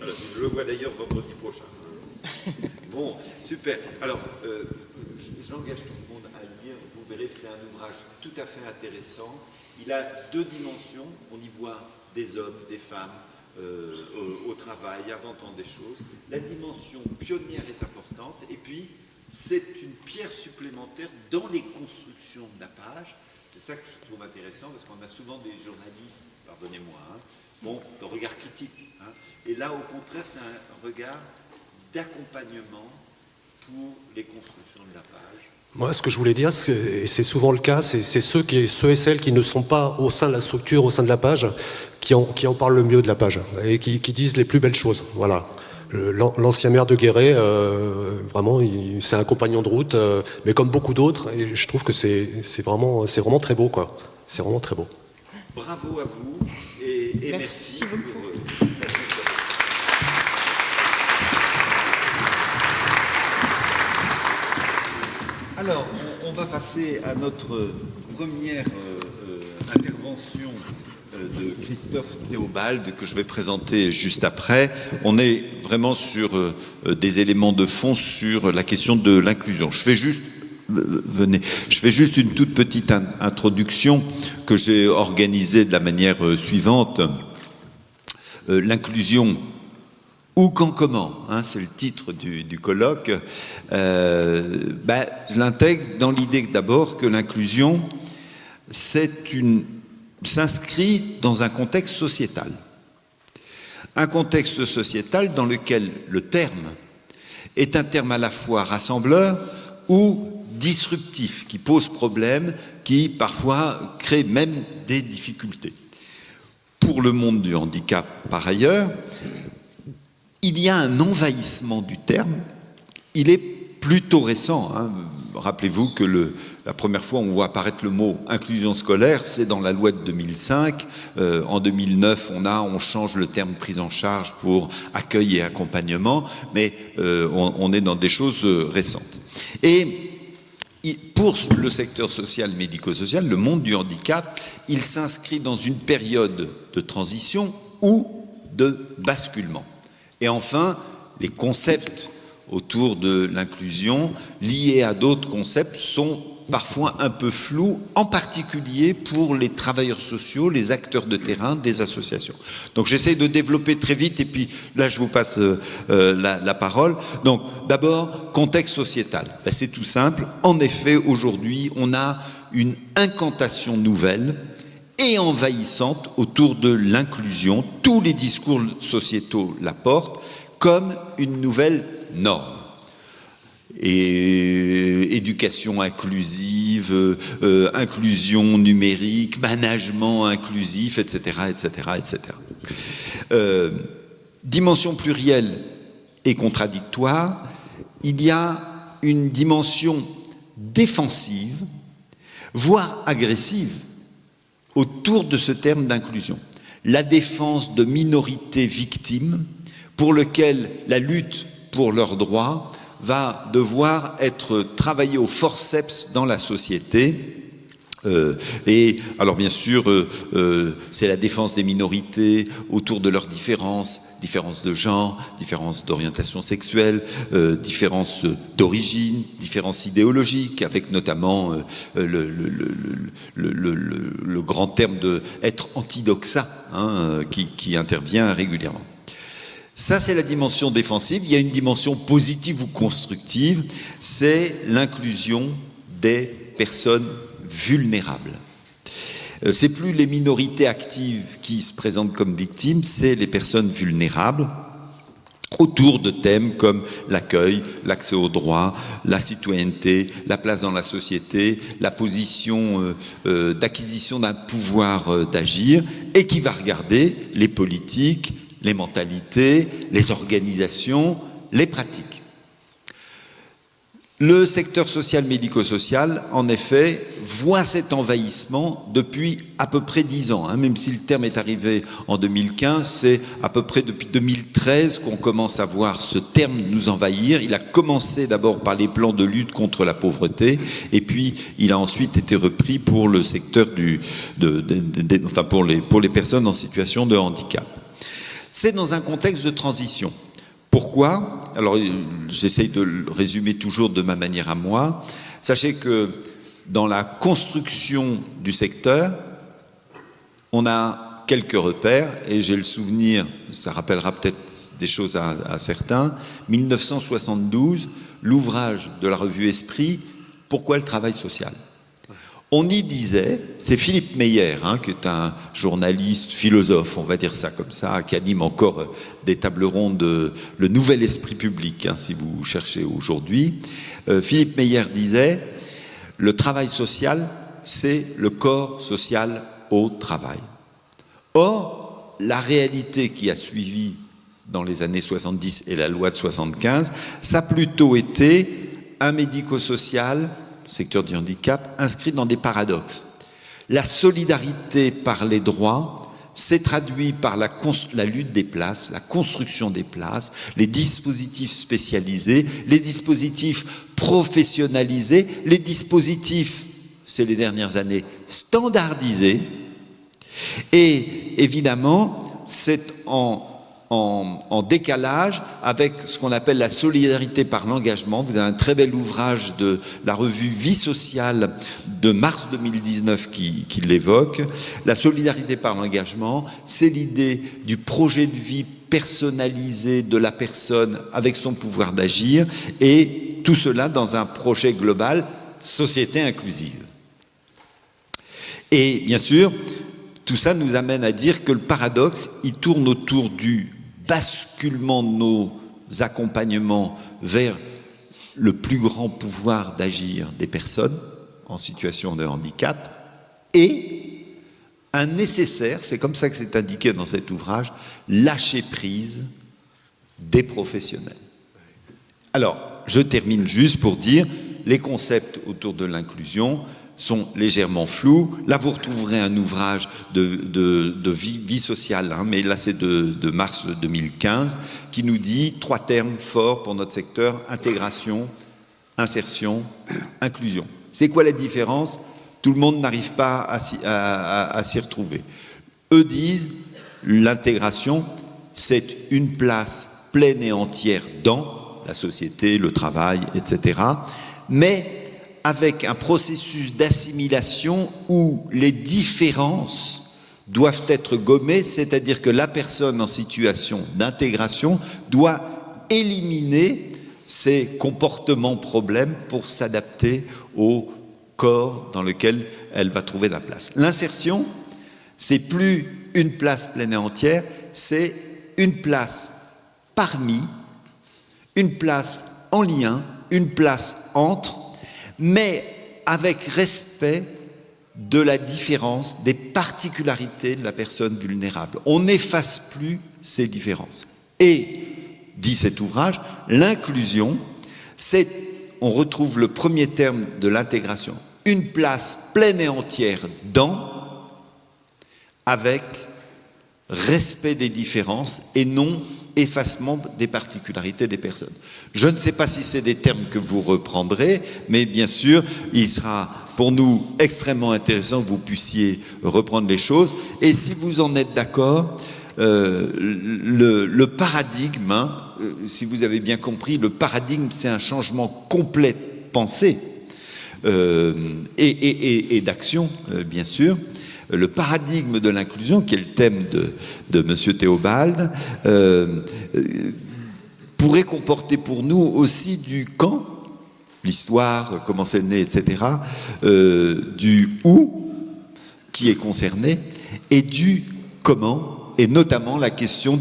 Je le vois d'ailleurs vendredi prochain. Bon, super. Alors, j'engage tout le monde à le lire. Vous verrez, c'est un ouvrage tout à fait intéressant. Il a 2 dimensions. On y voit des hommes, des femmes, au travail, inventant des choses. La dimension pionnière est importante, et puis c'est une pierre supplémentaire dans les constructions de la page. C'est ça que je trouve intéressant, parce qu'on a souvent des journalistes, pardonnez-moi, le regard critique, hein. Et là, au contraire, c'est un regard d'accompagnement pour les constructions de la page.
Moi, ce que je voulais dire, c'est souvent le cas, c'est ceux et celles qui ne sont pas au sein de la structure, au sein de la page, qui en parlent le mieux de la page, et qui disent les plus belles choses. Voilà. L'ancien maire de Guéret, vraiment, c'est un compagnon de route, mais comme beaucoup d'autres, et je trouve que c'est vraiment très beau, quoi. C'est vraiment très beau.
Bravo à vous, et merci beaucoup. Alors, on va passer à notre première intervention de Christophe Théobald, que je vais présenter juste après. On est vraiment sur des éléments de fond sur la question de l'inclusion. Je fais juste une toute petite introduction que j'ai organisée de la manière suivante. L'inclusion, Où, quand, comment, hein, c'est le titre du colloque. Je l'intègre dans l'idée d'abord que l'inclusion, s'inscrit dans un contexte sociétal. Un contexte sociétal dans lequel le terme est un terme à la fois rassembleur ou disruptif, qui pose problème, qui parfois crée même des difficultés. Pour le monde du handicap, par ailleurs, il y a un envahissement du terme. Il est plutôt récent, hein. Rappelez-vous que la première fois où on voit apparaître le mot inclusion scolaire, c'est dans la loi de 2005. En 2009, on change le terme prise en charge pour accueil et accompagnement, mais on est dans des choses récentes. Et pour le secteur social, médico-social, le monde du handicap, il s'inscrit dans une période de transition ou de basculement. Et enfin, les concepts autour de l'inclusion, liés à d'autres concepts, sont parfois un peu flous, en particulier pour les travailleurs sociaux, les acteurs de terrain, des associations. Donc j'essaie de développer très vite, et puis là je vous passe la parole. Donc d'abord, contexte sociétal. C'est tout simple. En effet, aujourd'hui, on a une incantation nouvelle et envahissante autour de l'inclusion. Tous les discours sociétaux la portent comme une nouvelle norme. Et éducation inclusive, inclusion numérique, management inclusif, etc., etc., etc. Dimension plurielle et contradictoire, il y a une dimension défensive, voire agressive, autour de ce terme d'inclusion. La défense de minorités victimes pour lesquelles la lutte pour leurs droits va devoir être travaillée au forceps dans la société. Et alors bien sûr, c'est la défense des minorités autour de leurs différences de genre, différences d'orientation sexuelle, différences d'origine, différences idéologiques, avec notamment le grand terme de être antidoxa, hein, qui intervient régulièrement. Ça, c'est la dimension défensive. Il y a une dimension positive ou constructive, c'est l'inclusion des personnes vulnérables. C'est plus les minorités actives qui se présentent comme victimes, c'est les personnes vulnérables autour de thèmes comme l'accueil, l'accès aux droits, la citoyenneté, la place dans la société, la position d'acquisition d'un pouvoir d'agir, et qui va regarder les politiques, les mentalités, les organisations, les pratiques. Le secteur social médico-social, en effet, voit cet envahissement depuis à peu près 10 ans. Hein, même si le terme est arrivé en 2015, c'est à peu près depuis 2013 qu'on commence à voir ce terme nous envahir. Il a commencé d'abord par les plans de lutte contre la pauvreté, et puis il a ensuite été repris pour le secteur pour les personnes en situation de handicap. C'est dans un contexte de transition. Pourquoi ? Alors, j'essaye de le résumer toujours de ma manière à moi. Sachez que dans la construction du secteur, on a quelques repères, et j'ai le souvenir, ça rappellera peut-être des choses à certains, 1972, l'ouvrage de la revue Esprit, « Pourquoi le travail social ?» On y disait, c'est Philippe Meyer, hein, qui est un journaliste, philosophe, on va dire ça comme ça, qui anime encore des tables rondes, le nouvel esprit public, hein, si vous cherchez aujourd'hui. Philippe Meyer disait, le travail social, c'est le corps social au travail. Or, la réalité qui a suivi dans les années 70 et la loi de 75, ça a plutôt été un médico-social, secteur du handicap, inscrit dans des paradoxes. La solidarité par les droits s'est traduite par la lutte des places, la construction des places, les dispositifs spécialisés, les dispositifs professionnalisés, les dispositifs, c'est les dernières années, standardisés. Et évidemment, c'est en en décalage avec ce qu'on appelle la solidarité par l'engagement. Vous avez un très bel ouvrage de la revue Vie sociale de mars 2019 qui l'évoque. La solidarité par l'engagement, c'est l'idée du projet de vie personnalisé de la personne avec son pouvoir d'agir, et tout cela dans un projet global, société inclusive. Et bien sûr, tout ça nous amène à dire que le paradoxe, il tourne autour du basculement de nos accompagnements vers le plus grand pouvoir d'agir des personnes en situation de handicap et un nécessaire, c'est comme ça que c'est indiqué dans cet ouvrage, lâcher prise des professionnels. Alors, je termine juste pour dire, les concepts autour de l'inclusion sont légèrement flous. Là, vous retrouverez un ouvrage de vie sociale, hein, mais là, c'est de mars 2015, qui nous dit 3 termes forts pour notre secteur: intégration, insertion, inclusion. C'est quoi la différence? Tout le monde n'arrive pas à s'y retrouver. Eux disent, l'intégration, c'est une place pleine et entière dans la société, le travail, etc., mais avec un processus d'assimilation où les différences doivent être gommées, c'est-à-dire que la personne en situation d'intégration doit éliminer ses comportements problèmes pour s'adapter au corps dans lequel elle va trouver la place. L'insertion, c'est plus une place pleine et entière, c'est une place parmi, une place en lien, une place entre, mais avec respect de la différence, des particularités de la personne vulnérable. On n'efface plus ces différences. Et, dit cet ouvrage, l'inclusion, c'est, on retrouve le premier terme de l'intégration, une place pleine et entière dans, avec respect des différences et non effacement des particularités des personnes. Je ne sais pas si c'est des termes que vous reprendrez, mais bien sûr, il sera pour nous extrêmement intéressant que vous puissiez reprendre les choses. Et si vous en êtes d'accord, le paradigme, hein, si vous avez bien compris, le paradigme, c'est un changement complet de pensée et d'action, bien sûr. Le paradigme de l'inclusion, qui est le thème de M. Théobald, pourrait comporter pour nous aussi du quand, l'histoire, comment c'est né, etc., du où, qui est concerné, et du comment, et notamment la question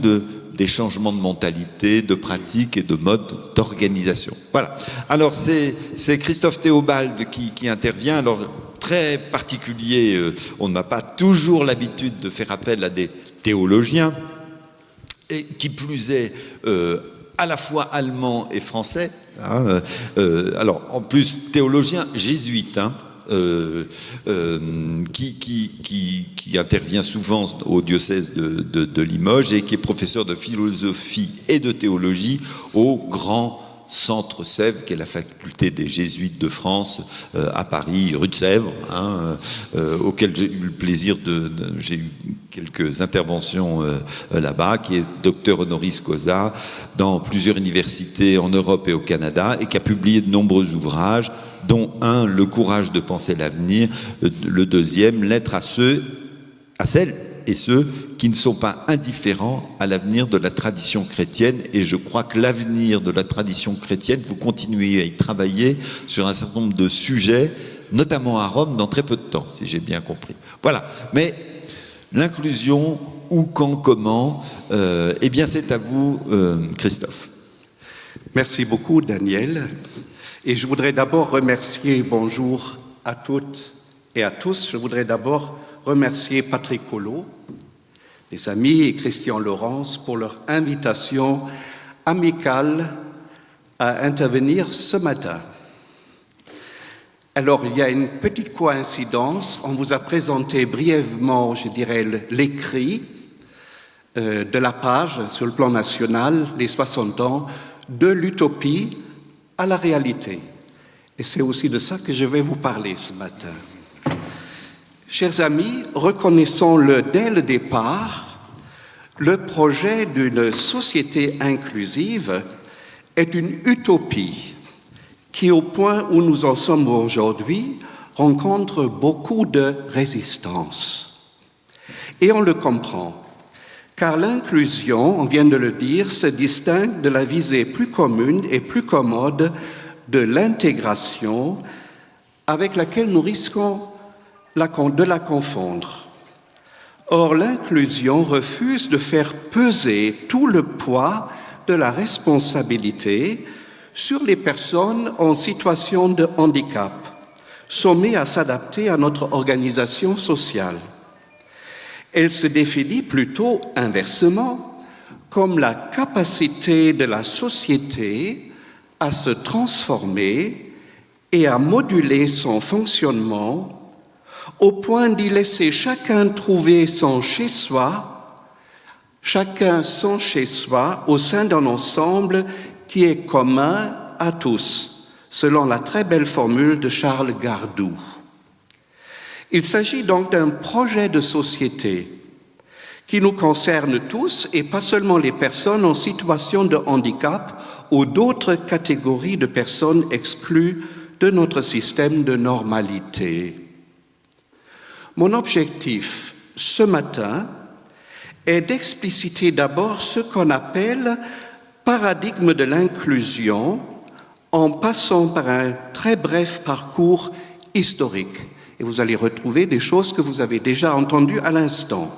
des changements de mentalité, de pratiques et de modes d'organisation. Voilà. Alors, c'est Christophe Théobald qui intervient. Alors, très particulier, on n'a pas toujours l'habitude de faire appel à des théologiens, et qui plus est à la fois allemand et français, hein, alors en plus théologien jésuite, hein, qui intervient souvent au diocèse de Limoges et qui est professeur de philosophie et de théologie au Grand Centre Sèvres, qui est la faculté des Jésuites de France à Paris, rue de Sèvres, hein, auquel j'ai eu le plaisir j'ai eu quelques interventions là-bas, qui est docteur honoris causa dans plusieurs universités en Europe et au Canada, et qui a publié de nombreux ouvrages, dont un, Le courage de penser l'avenir, le deuxième, Lettre à celles et ceux qui ne sont pas indifférents à l'avenir de la tradition chrétienne. Et je crois que l'avenir de la tradition chrétienne, vous continuez à y travailler sur un certain nombre de sujets, notamment à Rome, dans très peu de temps, si j'ai bien compris. Voilà. Mais l'inclusion, où, quand, comment, eh bien c'est à vous, Christophe.
Merci beaucoup, Daniel. Et je voudrais d'abord remercier, bonjour à toutes et à tous, je voudrais d'abord remercier Patrick Collot, les amis et Christian Laurence pour leur invitation amicale à intervenir ce matin. Alors, il y a une petite coïncidence. On vous a présenté brièvement, je dirais, l'écrit de la page sur le plan national, les 60 ans, de l'utopie à la réalité. Et c'est aussi de ça que je vais vous parler ce matin. Chers amis, reconnaissons-le dès le départ, Le projet d'une société inclusive est une utopie qui, au point où nous en sommes aujourd'hui, rencontre beaucoup de résistance. Et on le comprend, car l'inclusion, on vient de le dire, se distingue de la visée plus commune et plus commode de l'intégration avec laquelle nous risquons de la confondre. Or, l'inclusion refuse de faire peser tout le poids de la responsabilité sur les personnes en situation de handicap, sommées à s'adapter à notre organisation sociale. Elle se définit plutôt inversement comme la capacité de la société à se transformer et à moduler son fonctionnement au point d'y laisser chacun trouver son chez-soi, chacun son chez-soi au sein d'un ensemble qui est commun à tous, selon la très belle formule de Charles Gardou. Il s'agit donc d'un projet de société qui nous concerne tous et pas seulement les personnes en situation de handicap ou d'autres catégories de personnes exclues de notre système de normalité. Mon objectif ce matin est d'expliciter d'abord ce qu'on appelle paradigme de l'inclusion en passant par un très bref parcours historique. Et vous allez retrouver des choses que vous avez déjà entendues à l'instant.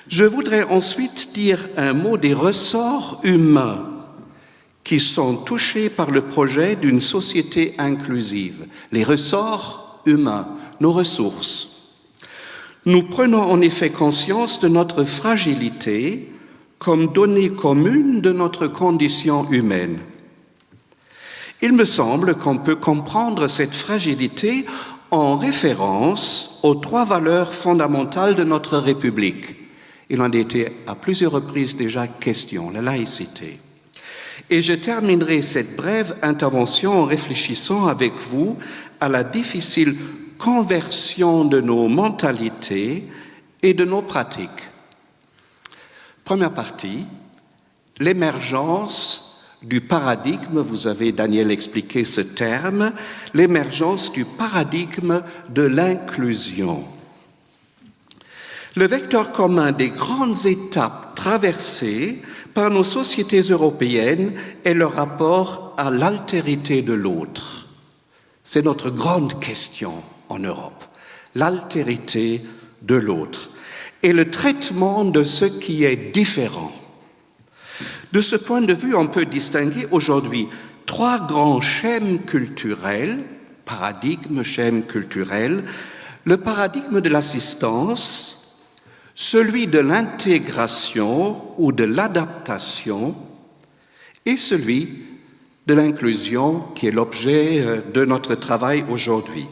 Je voudrais ensuite dire un mot des ressorts humains qui sont touchés par le projet d'une société inclusive. Les ressorts humains, nos ressources. Nous prenons en effet conscience de notre fragilité comme donnée commune de notre condition humaine. Il me semble qu'on peut comprendre cette fragilité en référence aux 3 valeurs fondamentales de notre République. Il en a été à plusieurs reprises déjà question, la laïcité. Et je terminerai cette brève intervention en réfléchissant avec vous à la difficile conversion de nos mentalités et de nos pratiques. Première partie, l'émergence du paradigme, vous avez, Daniel, expliqué ce terme, l'émergence du paradigme de l'inclusion. Le vecteur commun des grandes étapes traversées par nos sociétés européennes est le rapport à l'altérité de l'autre. C'est notre grande question en Europe, l'altérité de l'autre et le traitement de ce qui est différent. De ce point de vue, on peut distinguer aujourd'hui 3 grands schèmes culturels, paradigmes, schèmes culturels, le paradigme de l'assistance, celui de l'intégration ou de l'adaptation et celui de l'inclusion qui est l'objet de notre travail aujourd'hui.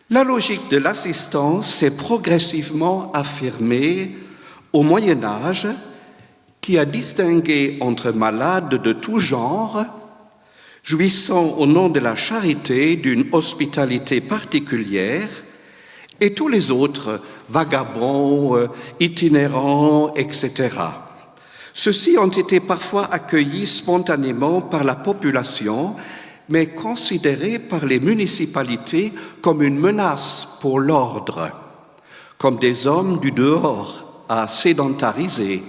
La logique de l'assistance s'est progressivement affirmée au Moyen Âge, qui a distingué entre malades de tout genre, jouissant au nom de la charité d'une hospitalité particulière, et tous les autres, vagabonds, itinérants, etc. Ceux-ci ont été parfois accueillis spontanément par la population, mais considérés par les municipalités comme une menace pour l'ordre, comme des hommes du dehors à sédentariser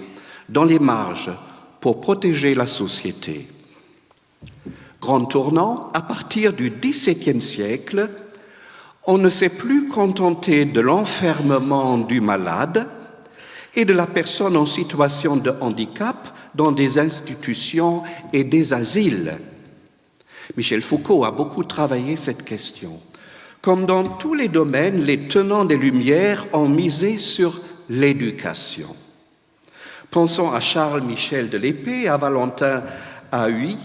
dans les marges pour protéger la société. Grand tournant, à partir du XVIIe siècle, on ne s'est plus contenté de l'enfermement du malade et de la personne en situation de handicap dans des institutions et des asiles. Michel Foucault a beaucoup travaillé cette question. Comme dans tous les domaines, les tenants des Lumières ont misé sur l'éducation. Pensons à Charles Michel de Lespée, à Valentin Haüy,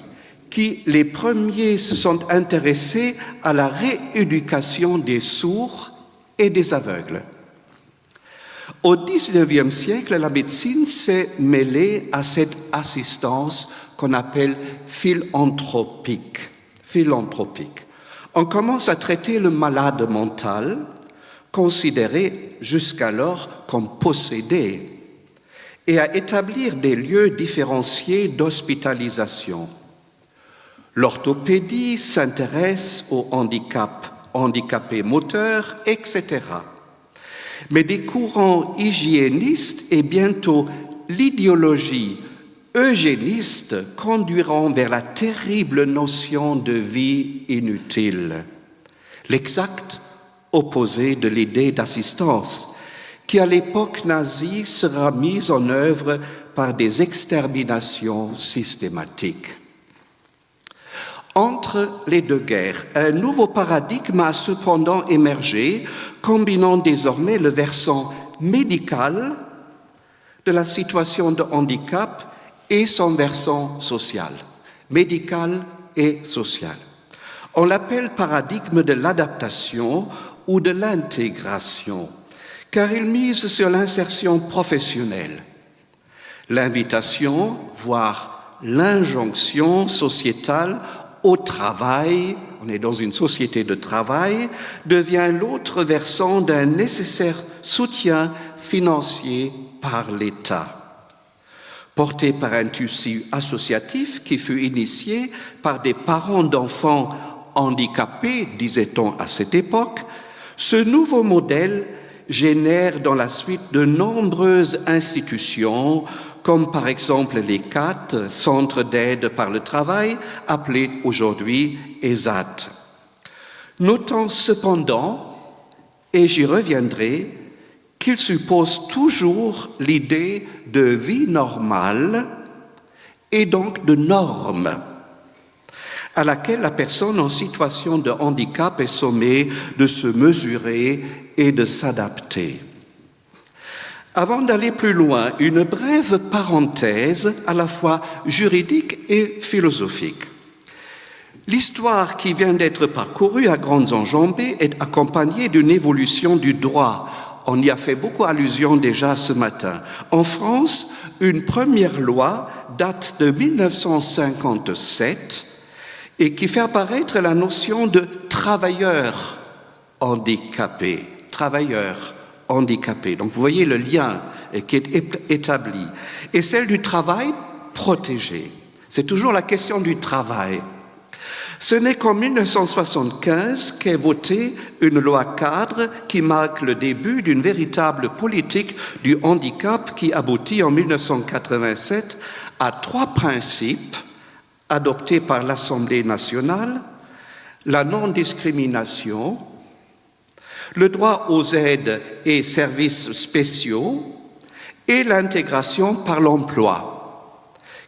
qui les premiers se sont intéressés à la rééducation des sourds et des aveugles. Au XIXe siècle, la médecine s'est mêlée à cette assistance qu'on appelle philanthropique. On commence à traiter le malade mental, considéré jusqu'alors comme possédé, et à établir des lieux différenciés d'hospitalisation. L'orthopédie s'intéresse aux handicapés moteurs, etc. Mais des courants hygiénistes et bientôt l'idéologie eugéniste conduiront vers la terrible notion de vie inutile, l'exact opposé de l'idée d'assistance, qui à l'époque nazie sera mise en œuvre par des exterminations systématiques. Entre les deux guerres, un nouveau paradigme a cependant émergé, combinant désormais le versant médical de la situation de handicap et son versant social, médical et social. On l'appelle paradigme de l'adaptation ou de l'intégration, car il mise sur l'insertion professionnelle. L'invitation, voire l'injonction sociétale au travail, on est dans une société de travail, devient l'autre versant d'un nécessaire soutien financier par l'État. Porté par un tissu associatif qui fut initié par des parents d'enfants handicapés, disait-on à cette époque, ce nouveau modèle génère dans la suite de nombreuses institutions, comme par exemple les CAT, Centres d'aide par le travail, appelés aujourd'hui ESAT. Notons cependant, et j'y reviendrai, qu'il suppose toujours l'idée de vie normale et donc de normes, à laquelle la personne en situation de handicap est sommée de se mesurer et de s'adapter. Avant d'aller plus loin, une brève parenthèse à la fois juridique et philosophique. L'histoire qui vient d'être parcourue à grandes enjambées est accompagnée d'une évolution du droit. On y a fait beaucoup allusion déjà ce matin. En France, une première loi date de 1957 et qui fait apparaître la notion de travailleur handicapé. Travailleur handicapé. Donc vous voyez le lien qui est établi. Et celle du travail protégé. C'est toujours la question du travail. Ce n'est qu'en 1975 qu'est votée une loi cadre qui marque le début d'une véritable politique du handicap qui aboutit en 1987 à 3 principes adoptés par l'Assemblée nationale: la non-discrimination, le droit aux aides et services spéciaux et l'intégration par l'emploi,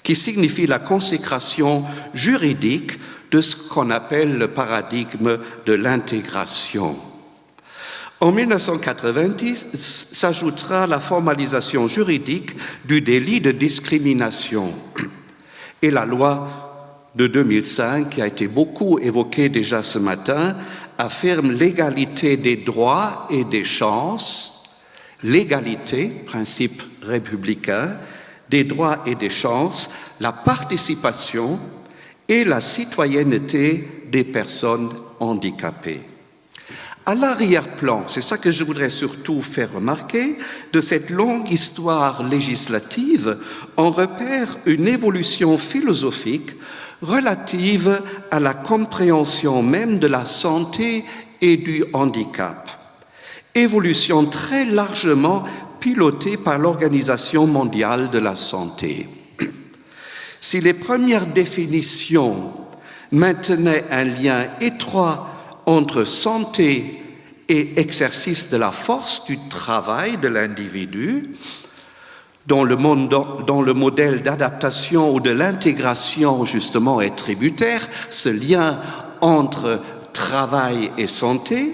qui signifie la consécration juridique de ce qu'on appelle le paradigme de l'intégration. En 1990 s'ajoutera la formalisation juridique du délit de discrimination et la loi de 2005, qui a été beaucoup évoquée déjà ce matin, affirme l'égalité des droits et des chances, l'égalité, principe républicain, des droits et des chances, la participation et la citoyenneté des personnes handicapées. À l'arrière-plan, c'est ça que je voudrais surtout faire remarquer, de cette longue histoire législative, on repère une évolution philosophique relative à la compréhension même de la santé et du handicap. Évolution très largement pilotée par l'Organisation mondiale de la santé. Si les premières définitions maintenaient un lien étroit entre santé et exercice de la force du travail de l'individu, dont le modèle d'adaptation ou de l'intégration justement est tributaire, ce lien entre travail et santé,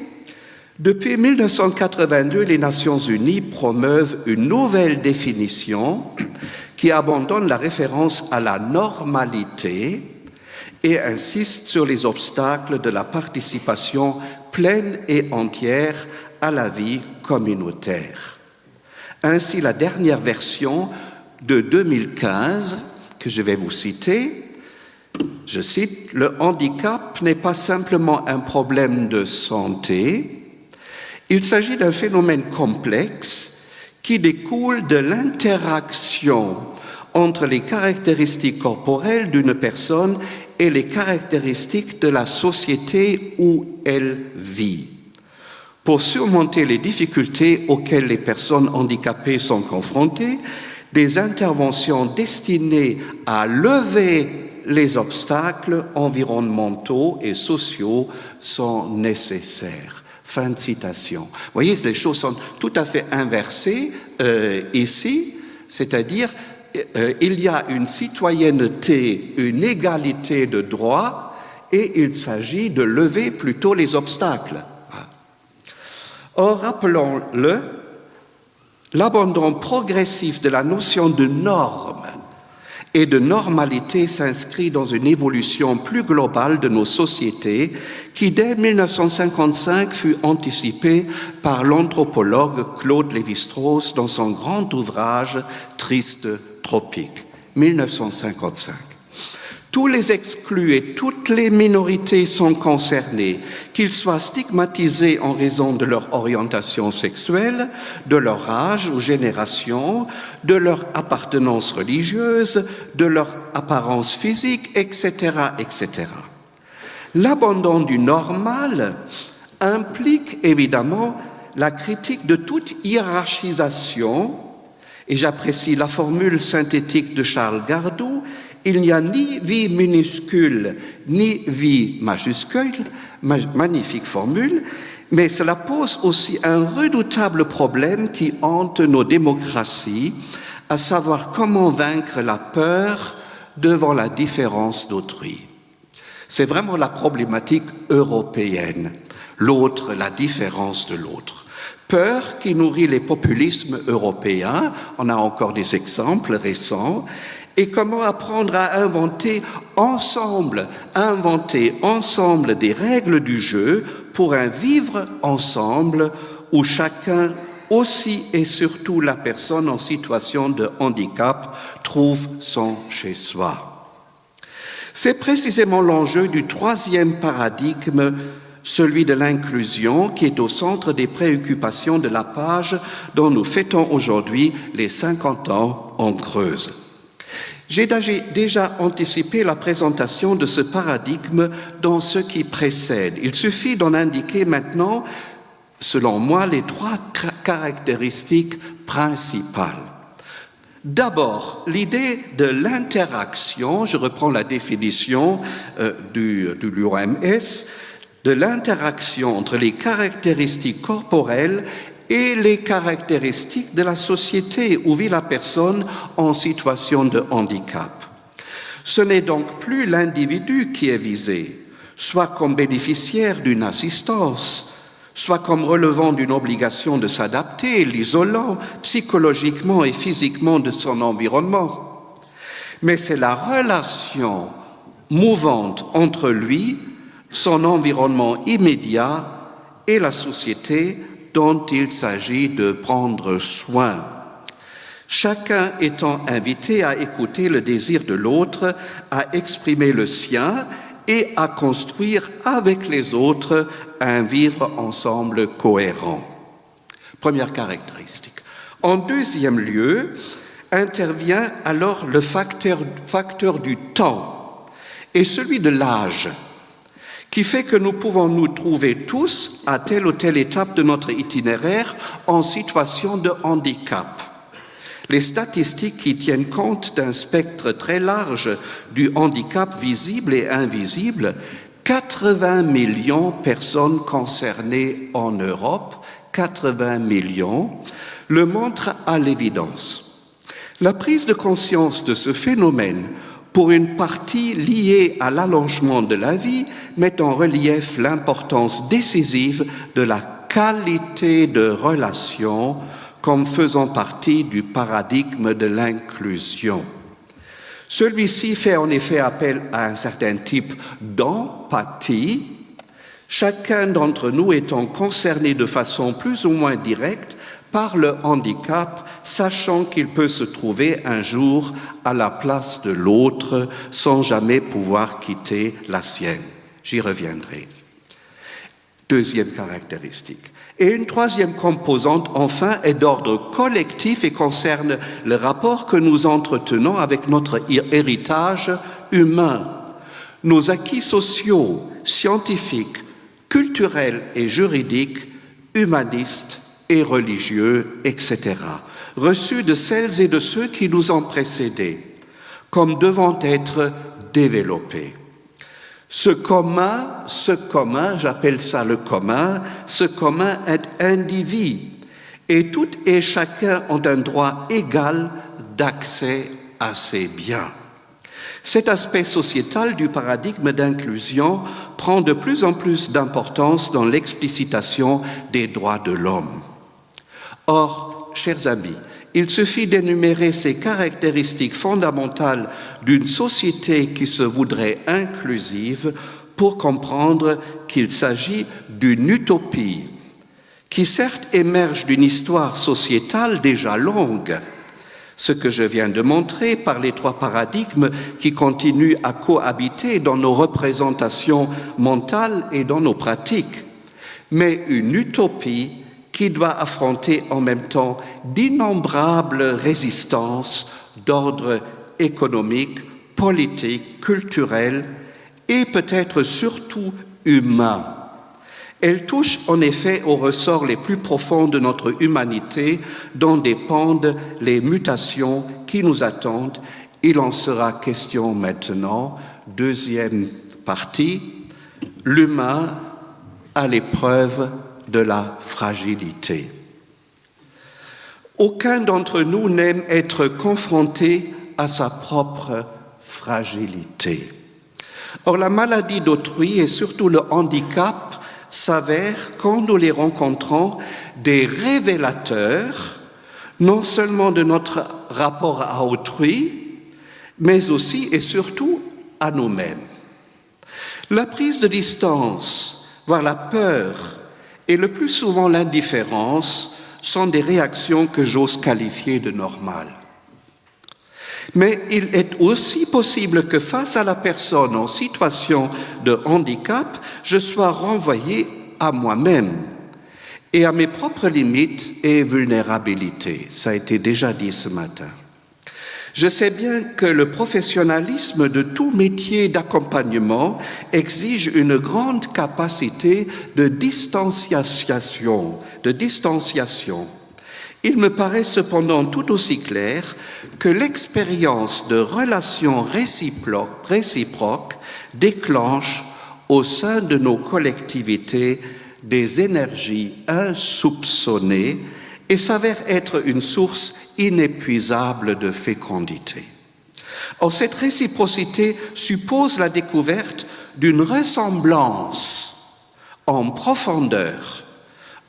depuis 1982, les Nations Unies promeuvent une nouvelle définition qui abandonne la référence à la normalité et insiste sur les obstacles de la participation pleine et entière à la vie communautaire. Ainsi, la dernière version de 2015, que je vais vous citer, je cite, « Le handicap n'est pas simplement un problème de santé, il s'agit d'un phénomène complexe qui découle de l'interaction entre les caractéristiques corporelles d'une personne et les caractéristiques de la société où elle vit. Pour surmonter les difficultés auxquelles les personnes handicapées sont confrontées, des interventions destinées à lever les obstacles environnementaux et sociaux sont nécessaires. Fin de citation. Vous voyez, les choses sont tout à fait inversées ici, c'est-à-dire il y a une citoyenneté, une égalité de droits, et il s'agit de lever plutôt les obstacles. Or, rappelons-le, l'abandon progressif de la notion de norme et de normalité s'inscrit dans une évolution plus globale de nos sociétés qui, dès 1955, fut anticipée par l'anthropologue Claude Lévi-Strauss dans son grand ouvrage « Triste tropique », 1955. Tous les exclus et toutes les minorités sont concernés, qu'ils soient stigmatisés en raison de leur orientation sexuelle, de leur âge ou génération, de leur appartenance religieuse, de leur apparence physique, etc., etc. L'abandon du normal implique évidemment la critique de toute hiérarchisation, et j'apprécie la formule synthétique de Charles Gardou: il n'y a ni vie minuscule, ni vie majuscule, magnifique formule, mais cela pose aussi un redoutable problème qui hante nos démocraties, à savoir comment vaincre la peur devant la différence d'autrui. C'est vraiment la problématique européenne, l'autre, la différence de l'autre. Peur qui nourrit les populismes européens, on a encore des exemples récents, et comment apprendre à inventer ensemble des règles du jeu pour un vivre ensemble où chacun, aussi et surtout la personne en situation de handicap, trouve son chez-soi. C'est précisément l'enjeu du troisième paradigme, celui de l'inclusion, qui est au centre des préoccupations de la page dont nous fêtons aujourd'hui les 50 ans en Creuse. J'ai déjà anticipé la présentation de ce paradigme dans ce qui précède. Il suffit d'en indiquer maintenant, selon moi, les trois caractéristiques principales. D'abord, l'idée de l'interaction, je reprends la définition de l'OMS, de l'interaction entre les caractéristiques corporelles et les caractéristiques de la société où vit la personne en situation de handicap. Ce n'est donc plus l'individu qui est visé, soit comme bénéficiaire d'une assistance, soit comme relevant d'une obligation de s'adapter, l'isolant psychologiquement et physiquement de son environnement. Mais c'est la relation mouvante entre lui, son environnement immédiat et la société dont il s'agit de prendre soin. Chacun étant invité à écouter le désir de l'autre, à exprimer le sien et à construire avec les autres un vivre ensemble cohérent. Première caractéristique. En deuxième lieu, intervient alors le facteur du temps et celui de l'âge, qui fait que nous pouvons nous trouver tous, à telle ou telle étape de notre itinéraire, en situation de handicap. Les statistiques qui tiennent compte d'un spectre très large du handicap visible et invisible, 80 millions de personnes concernées en Europe, 80 millions, le montrent à l'évidence. La prise de conscience de ce phénomène, pour une partie liée à l'allongement de la vie, met en relief l'importance décisive de la qualité de relation comme faisant partie du paradigme de l'inclusion. Celui-ci fait en effet appel à un certain type d'empathie, chacun d'entre nous étant concerné de façon plus ou moins directe par le handicap, sachant qu'il peut se trouver un jour à la place de l'autre sans jamais pouvoir quitter la sienne. J'y reviendrai. Deuxième caractéristique. Et une troisième composante, enfin, est d'ordre collectif et concerne le rapport que nous entretenons avec notre héritage humain. Nos acquis sociaux, scientifiques, culturels et juridiques, humanistes et religieux, etc., reçus de celles et de ceux qui nous ont précédés, comme devant être développés. Ce commun, j'appelle ça le commun, ce commun est individu, et tout et chacun ont un droit égal d'accès à ces biens. Cet aspect sociétal du paradigme d'inclusion prend de plus en plus d'importance dans l'explicitation des droits de l'homme. Or, chers amis, il suffit d'énumérer ces caractéristiques fondamentales d'une société qui se voudrait inclusive pour comprendre qu'il s'agit d'une utopie qui certes émerge d'une histoire sociétale déjà longue, ce que je viens de montrer par les trois paradigmes qui continuent à cohabiter dans nos représentations mentales et dans nos pratiques, mais une utopie qui doit affronter en même temps d'innombrables résistances d'ordre économique, politique, culturel et peut-être surtout humain. Elle touche en effet aux ressorts les plus profonds de notre humanité dont dépendent les mutations qui nous attendent. Il en sera question maintenant. Deuxième partie, l'humain à l'épreuve de la fragilité. Aucun d'entre nous n'aime être confronté à sa propre fragilité. Or, la maladie d'autrui et surtout le handicap s'avèrent, quand nous les rencontrons, des révélateurs, non seulement de notre rapport à autrui, mais aussi et surtout à nous-mêmes. La prise de distance, voire la peur, et le plus souvent l'indifférence sont des réactions que j'ose qualifier de normales. Mais il est aussi possible que face à la personne en situation de handicap, je sois renvoyé à moi-même et à mes propres limites et vulnérabilités. Ça a été déjà dit ce matin. Je sais bien que le professionnalisme de tout métier d'accompagnement exige une grande capacité de distanciation. Il me paraît cependant tout aussi clair que l'expérience de relations réciproques déclenche au sein de nos collectivités des énergies insoupçonnées et s'avère être une source inépuisable de fécondité. Or, cette réciprocité suppose la découverte d'une ressemblance en profondeur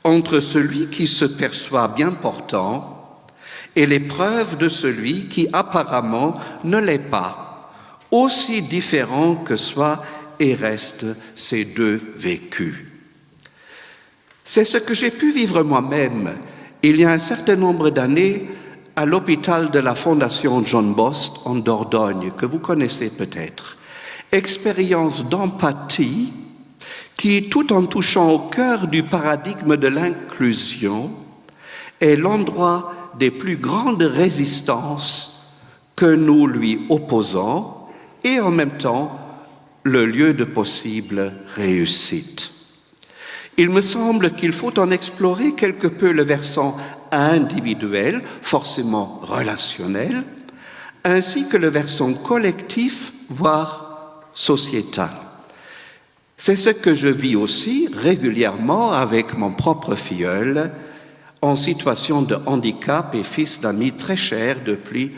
entre celui qui se perçoit bien portant et l'épreuve de celui qui apparemment ne l'est pas, aussi différents que soient et restent ces deux vécus. C'est ce que j'ai pu vivre moi-même il y a un certain nombre d'années à l'hôpital de la Fondation John Bost en Dordogne, que vous connaissez peut-être. Expérience d'empathie qui, tout en touchant au cœur du paradigme de l'inclusion, est l'endroit des plus grandes résistances que nous lui opposons et en même temps le lieu de possible réussite. Il me semble qu'il faut en explorer quelque peu le versant individuel, forcément relationnel, ainsi que le versant collectif, voire sociétal. C'est ce que je vis aussi régulièrement avec mon propre filleul, en situation de handicap et fils d'amis très chers depuis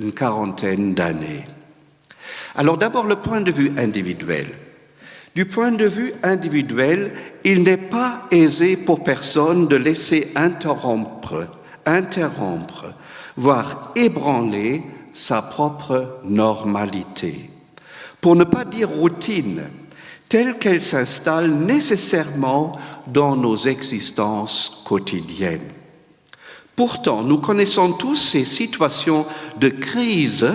une quarantaine d'années. Alors d'abord le point de vue individuel. Du point de vue individuel, il n'est pas aisé pour personne de laisser interrompre, voire ébranler sa propre normalité, pour ne pas dire routine, telle qu'elle s'installe nécessairement dans nos existences quotidiennes. Pourtant, nous connaissons tous ces situations de crise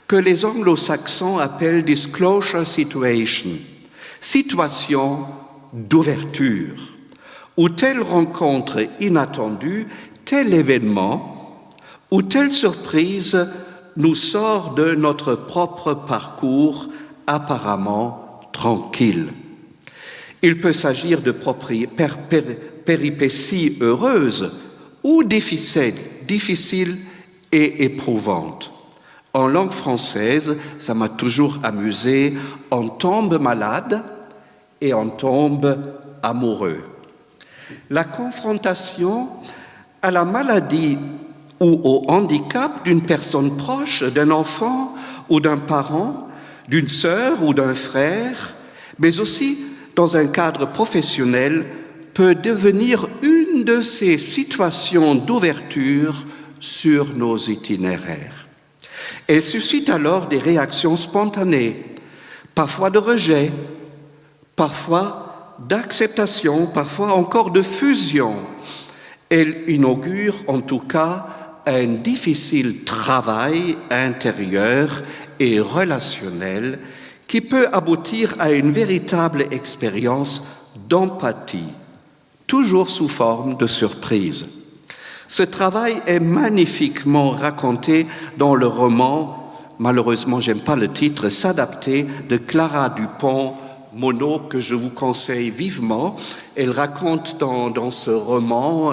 que les anglo-saxons appellent disclosure situation, situation d'ouverture, où telle rencontre inattendue, tel événement, ou telle surprise nous sort de notre propre parcours apparemment tranquille. Il peut s'agir de péripéties heureuses ou difficiles et éprouvantes. En langue française, ça m'a toujours amusé, on tombe malade et on tombe amoureux. La confrontation à la maladie ou au handicap d'une personne proche, d'un enfant ou d'un parent, d'une sœur ou d'un frère, mais aussi dans un cadre professionnel, peut devenir une de ces situations d'ouverture sur nos itinéraires. Elle suscite alors des réactions spontanées, parfois de rejet, parfois d'acceptation, parfois encore de fusion. Elle inaugure en tout cas un difficile travail intérieur et relationnel qui peut aboutir à une véritable expérience d'empathie, toujours sous forme de surprise. Ce travail est magnifiquement raconté dans le roman, malheureusement j'aime pas le titre, S'adapter de Clara Dupont-Moreau, que je vous conseille vivement. Elle raconte dans ce roman,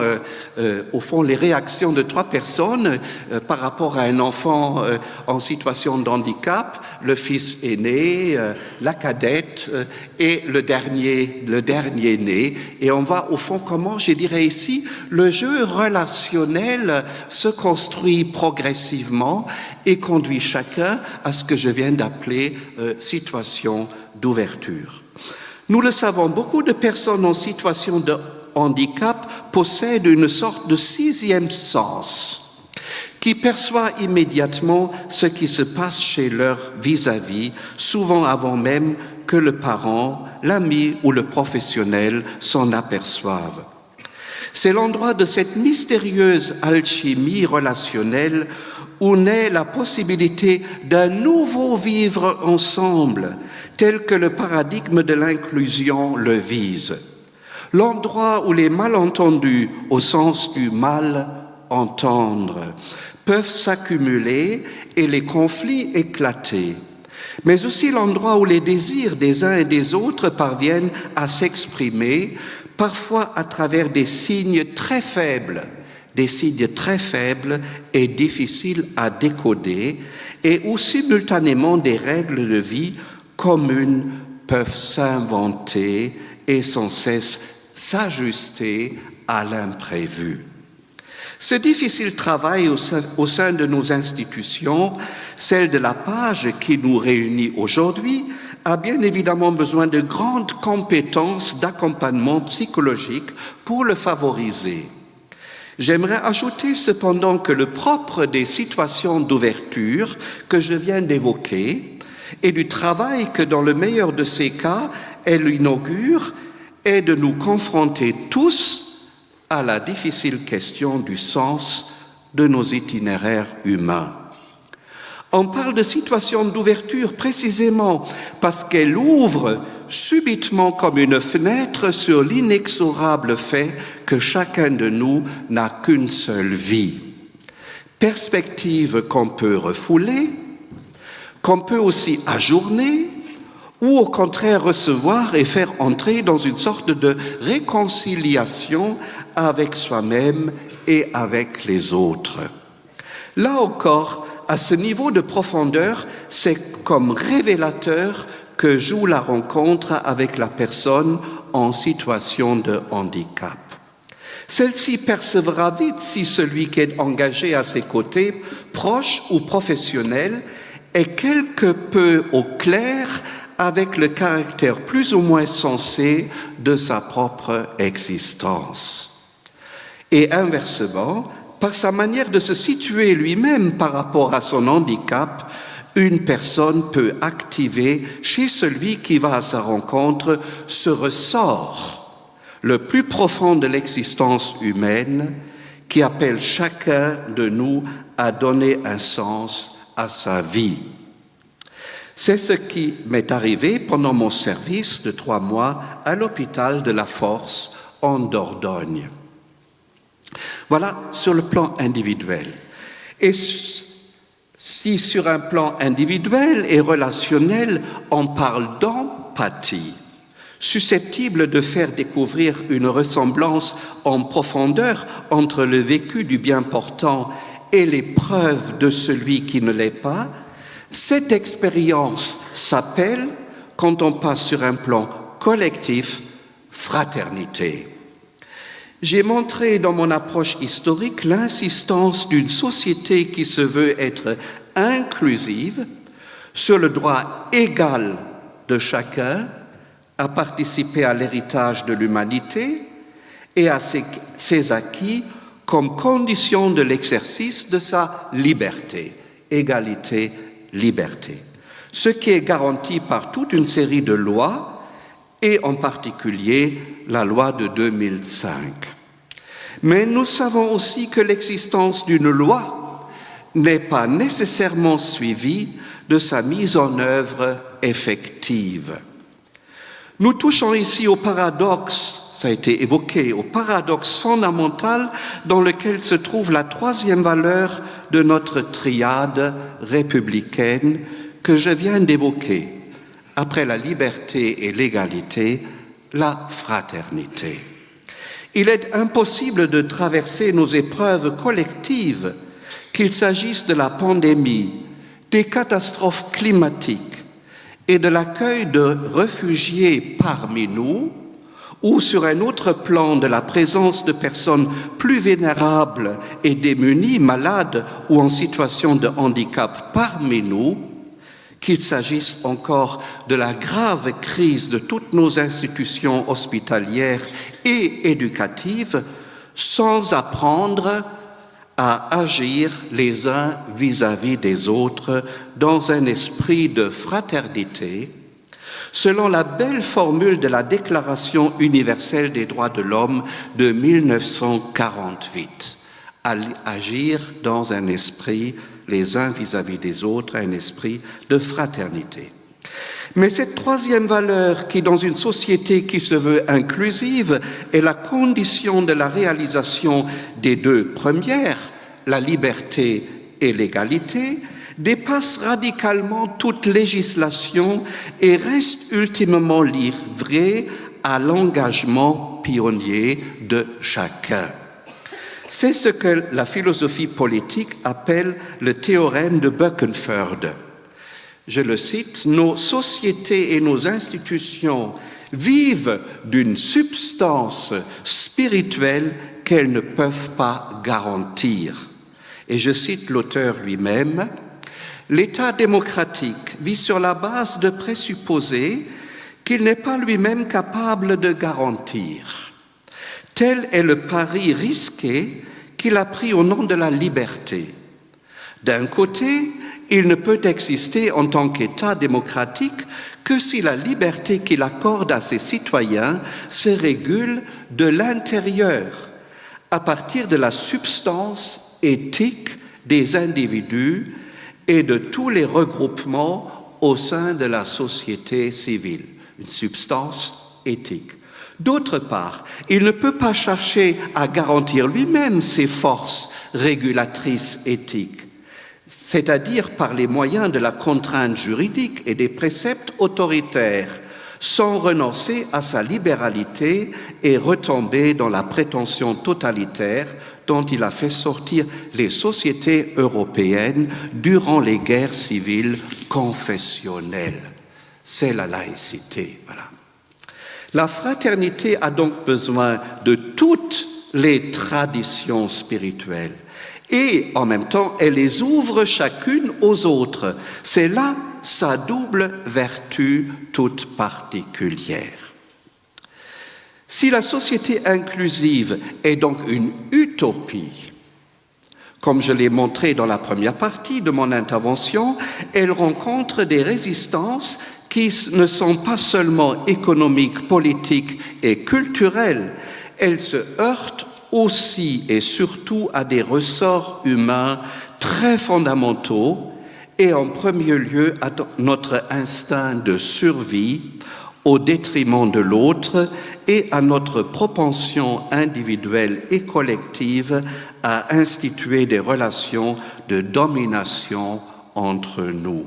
au fond, les réactions de 3 personnes par rapport à un enfant en situation de handicap, le fils aîné, la cadette et le dernier né. Et on voit au fond comment, je dirais ici, le jeu relationnel se construit progressivement et conduit chacun à ce que je viens d'appeler situation d'ouverture. Nous le savons, beaucoup de personnes en situation de handicap possèdent une sorte de 6e sens qui perçoit immédiatement ce qui se passe chez leur vis-à-vis, souvent avant même que le parent, l'ami ou le professionnel s'en aperçoivent. C'est l'endroit de cette mystérieuse alchimie relationnelle où naît la possibilité d'un nouveau vivre ensemble, tel que le paradigme de l'inclusion le vise. L'endroit où les malentendus, au sens du mal entendre, peuvent s'accumuler et les conflits éclater, mais aussi l'endroit où les désirs des uns et des autres parviennent à s'exprimer, parfois à travers des signes très faibles et difficiles à décoder, et où simultanément des règles de vie communes peuvent s'inventer et sans cesse s'ajuster à l'imprévu. Ce difficile travail au sein de nos institutions, celle de la page qui nous réunit aujourd'hui, a bien évidemment besoin de grandes compétences d'accompagnement psychologique pour le favoriser. J'aimerais ajouter cependant que le propre des situations d'ouverture que je viens d'évoquer et du travail que dans le meilleur de ces cas elle inaugure est de nous confronter tous à la difficile question du sens de nos itinéraires humains. On parle de situation d'ouverture précisément parce qu'elle ouvre subitement comme une fenêtre sur l'inexorable fait que chacun de nous n'a qu'une seule vie. Perspective qu'on peut refouler, qu'on peut aussi ajourner, ou au contraire recevoir et faire entrer dans une sorte de réconciliation avec soi-même et avec les autres. Là encore, à ce niveau de profondeur, c'est comme révélateur que joue la rencontre avec la personne en situation de handicap. Celle-ci percevra vite si celui qui est engagé à ses côtés, proche ou professionnel, est quelque peu au clair avec le caractère plus ou moins sensé de sa propre existence. Et inversement, par sa manière de se situer lui-même par rapport à son handicap, une personne peut activer chez celui qui va à sa rencontre ce ressort le plus profond de l'existence humaine qui appelle chacun de nous à donner un sens à sa vie. C'est ce qui m'est arrivé pendant mon service de 3 mois à l'hôpital de la Force en Dordogne. Voilà sur le plan individuel. Et si sur un plan individuel et relationnel, on parle d'empathie, susceptible de faire découvrir une ressemblance en profondeur entre le vécu du bien portant et les preuves de celui qui ne l'est pas, cette expérience s'appelle, quand on passe sur un plan collectif, fraternité. J'ai montré dans mon approche historique l'insistance d'une société qui se veut être inclusive sur le droit égal de chacun à participer à l'héritage de l'humanité et à ses acquis comme condition de l'exercice de sa liberté. Égalité, liberté. Ce qui est garanti par toute une série de lois et en particulier la loi de 2005. Mais nous savons aussi que l'existence d'une loi n'est pas nécessairement suivie de sa mise en œuvre effective. Nous touchons ici au paradoxe, ça a été évoqué, au paradoxe fondamental dans lequel se trouve la troisième valeur de notre triade républicaine que je viens d'évoquer. Après la liberté et l'égalité, la fraternité. Il est impossible de traverser nos épreuves collectives, qu'il s'agisse de la pandémie, des catastrophes climatiques et de l'accueil de réfugiés parmi nous, ou sur un autre plan de la présence de personnes plus vulnérables et démunies, malades ou en situation de handicap parmi nous, qu'il s'agisse encore de la grave crise de toutes nos institutions hospitalières et éducatives, sans apprendre à agir les uns vis-à-vis des autres dans un esprit de fraternité, selon la belle formule de la Déclaration universelle des droits de l'homme de 1948, agir dans un esprit les uns vis-à-vis des autres, un esprit de fraternité. Mais cette troisième valeur qui, dans une société qui se veut inclusive, est la condition de la réalisation des deux premières, la liberté et l'égalité, dépasse radicalement toute législation et reste ultimement livrée à l'engagement pionnier de chacun. C'est ce que la philosophie politique appelle le théorème de Buckenford. Je le cite, « Nos sociétés et nos institutions vivent d'une substance spirituelle qu'elles ne peuvent pas garantir. » Et je cite l'auteur lui-même, « L'État démocratique vit sur la base de présupposer qu'il n'est pas lui-même capable de garantir. Tel est le pari risqué qu'il a pris au nom de la liberté. D'un côté, il ne peut exister en tant qu'État démocratique que si la liberté qu'il accorde à ses citoyens se régule de l'intérieur, à partir de la substance éthique des individus et de tous les regroupements au sein de la société civile. Une substance éthique. D'autre part, il ne peut pas chercher à garantir lui-même ses forces régulatrices éthiques, c'est-à-dire par les moyens de la contrainte juridique et des préceptes autoritaires, sans renoncer à sa libéralité et retomber dans la prétention totalitaire dont il a fait sortir les sociétés européennes durant les guerres civiles confessionnelles. C'est la laïcité, voilà. La fraternité a donc besoin de toutes les traditions spirituelles et en même temps, elle les ouvre chacune aux autres. C'est là sa double vertu toute particulière. Si la société inclusive est donc une utopie, comme je l'ai montré dans la première partie de mon intervention, elle rencontre des résistances qui ne sont pas seulement économiques, politiques et culturelles, elles se heurtent aussi et surtout à des ressorts humains très fondamentaux et en premier lieu à notre instinct de survie au détriment de l'autre et à notre propension individuelle et collective à instituer des relations de domination entre nous.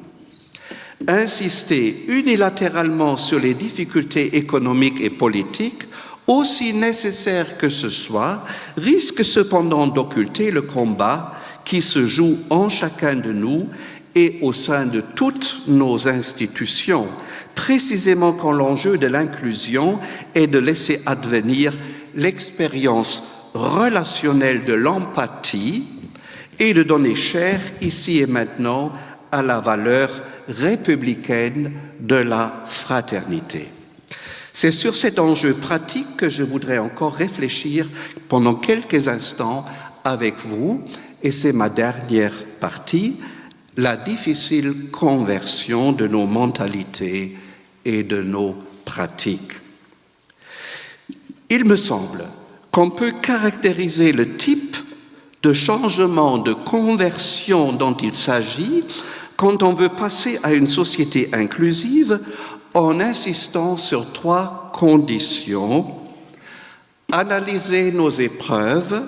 Insister unilatéralement sur les difficultés économiques et politiques, aussi nécessaires que ce soit, risque cependant d'occulter le combat qui se joue en chacun de nous et au sein de toutes nos institutions, précisément quand l'enjeu de l'inclusion est de laisser advenir l'expérience relationnelle de l'empathie et de donner chair ici et maintenant à la valeur républicaine de la fraternité. C'est sur cet enjeu pratique que je voudrais encore réfléchir pendant quelques instants avec vous, et c'est ma dernière partie, la difficile conversion de nos mentalités et de nos pratiques. Il me semble qu'on peut caractériser le type de changement, de conversion dont il s'agit quand on veut passer à une société inclusive en insistant sur 3 conditions: analyser nos épreuves,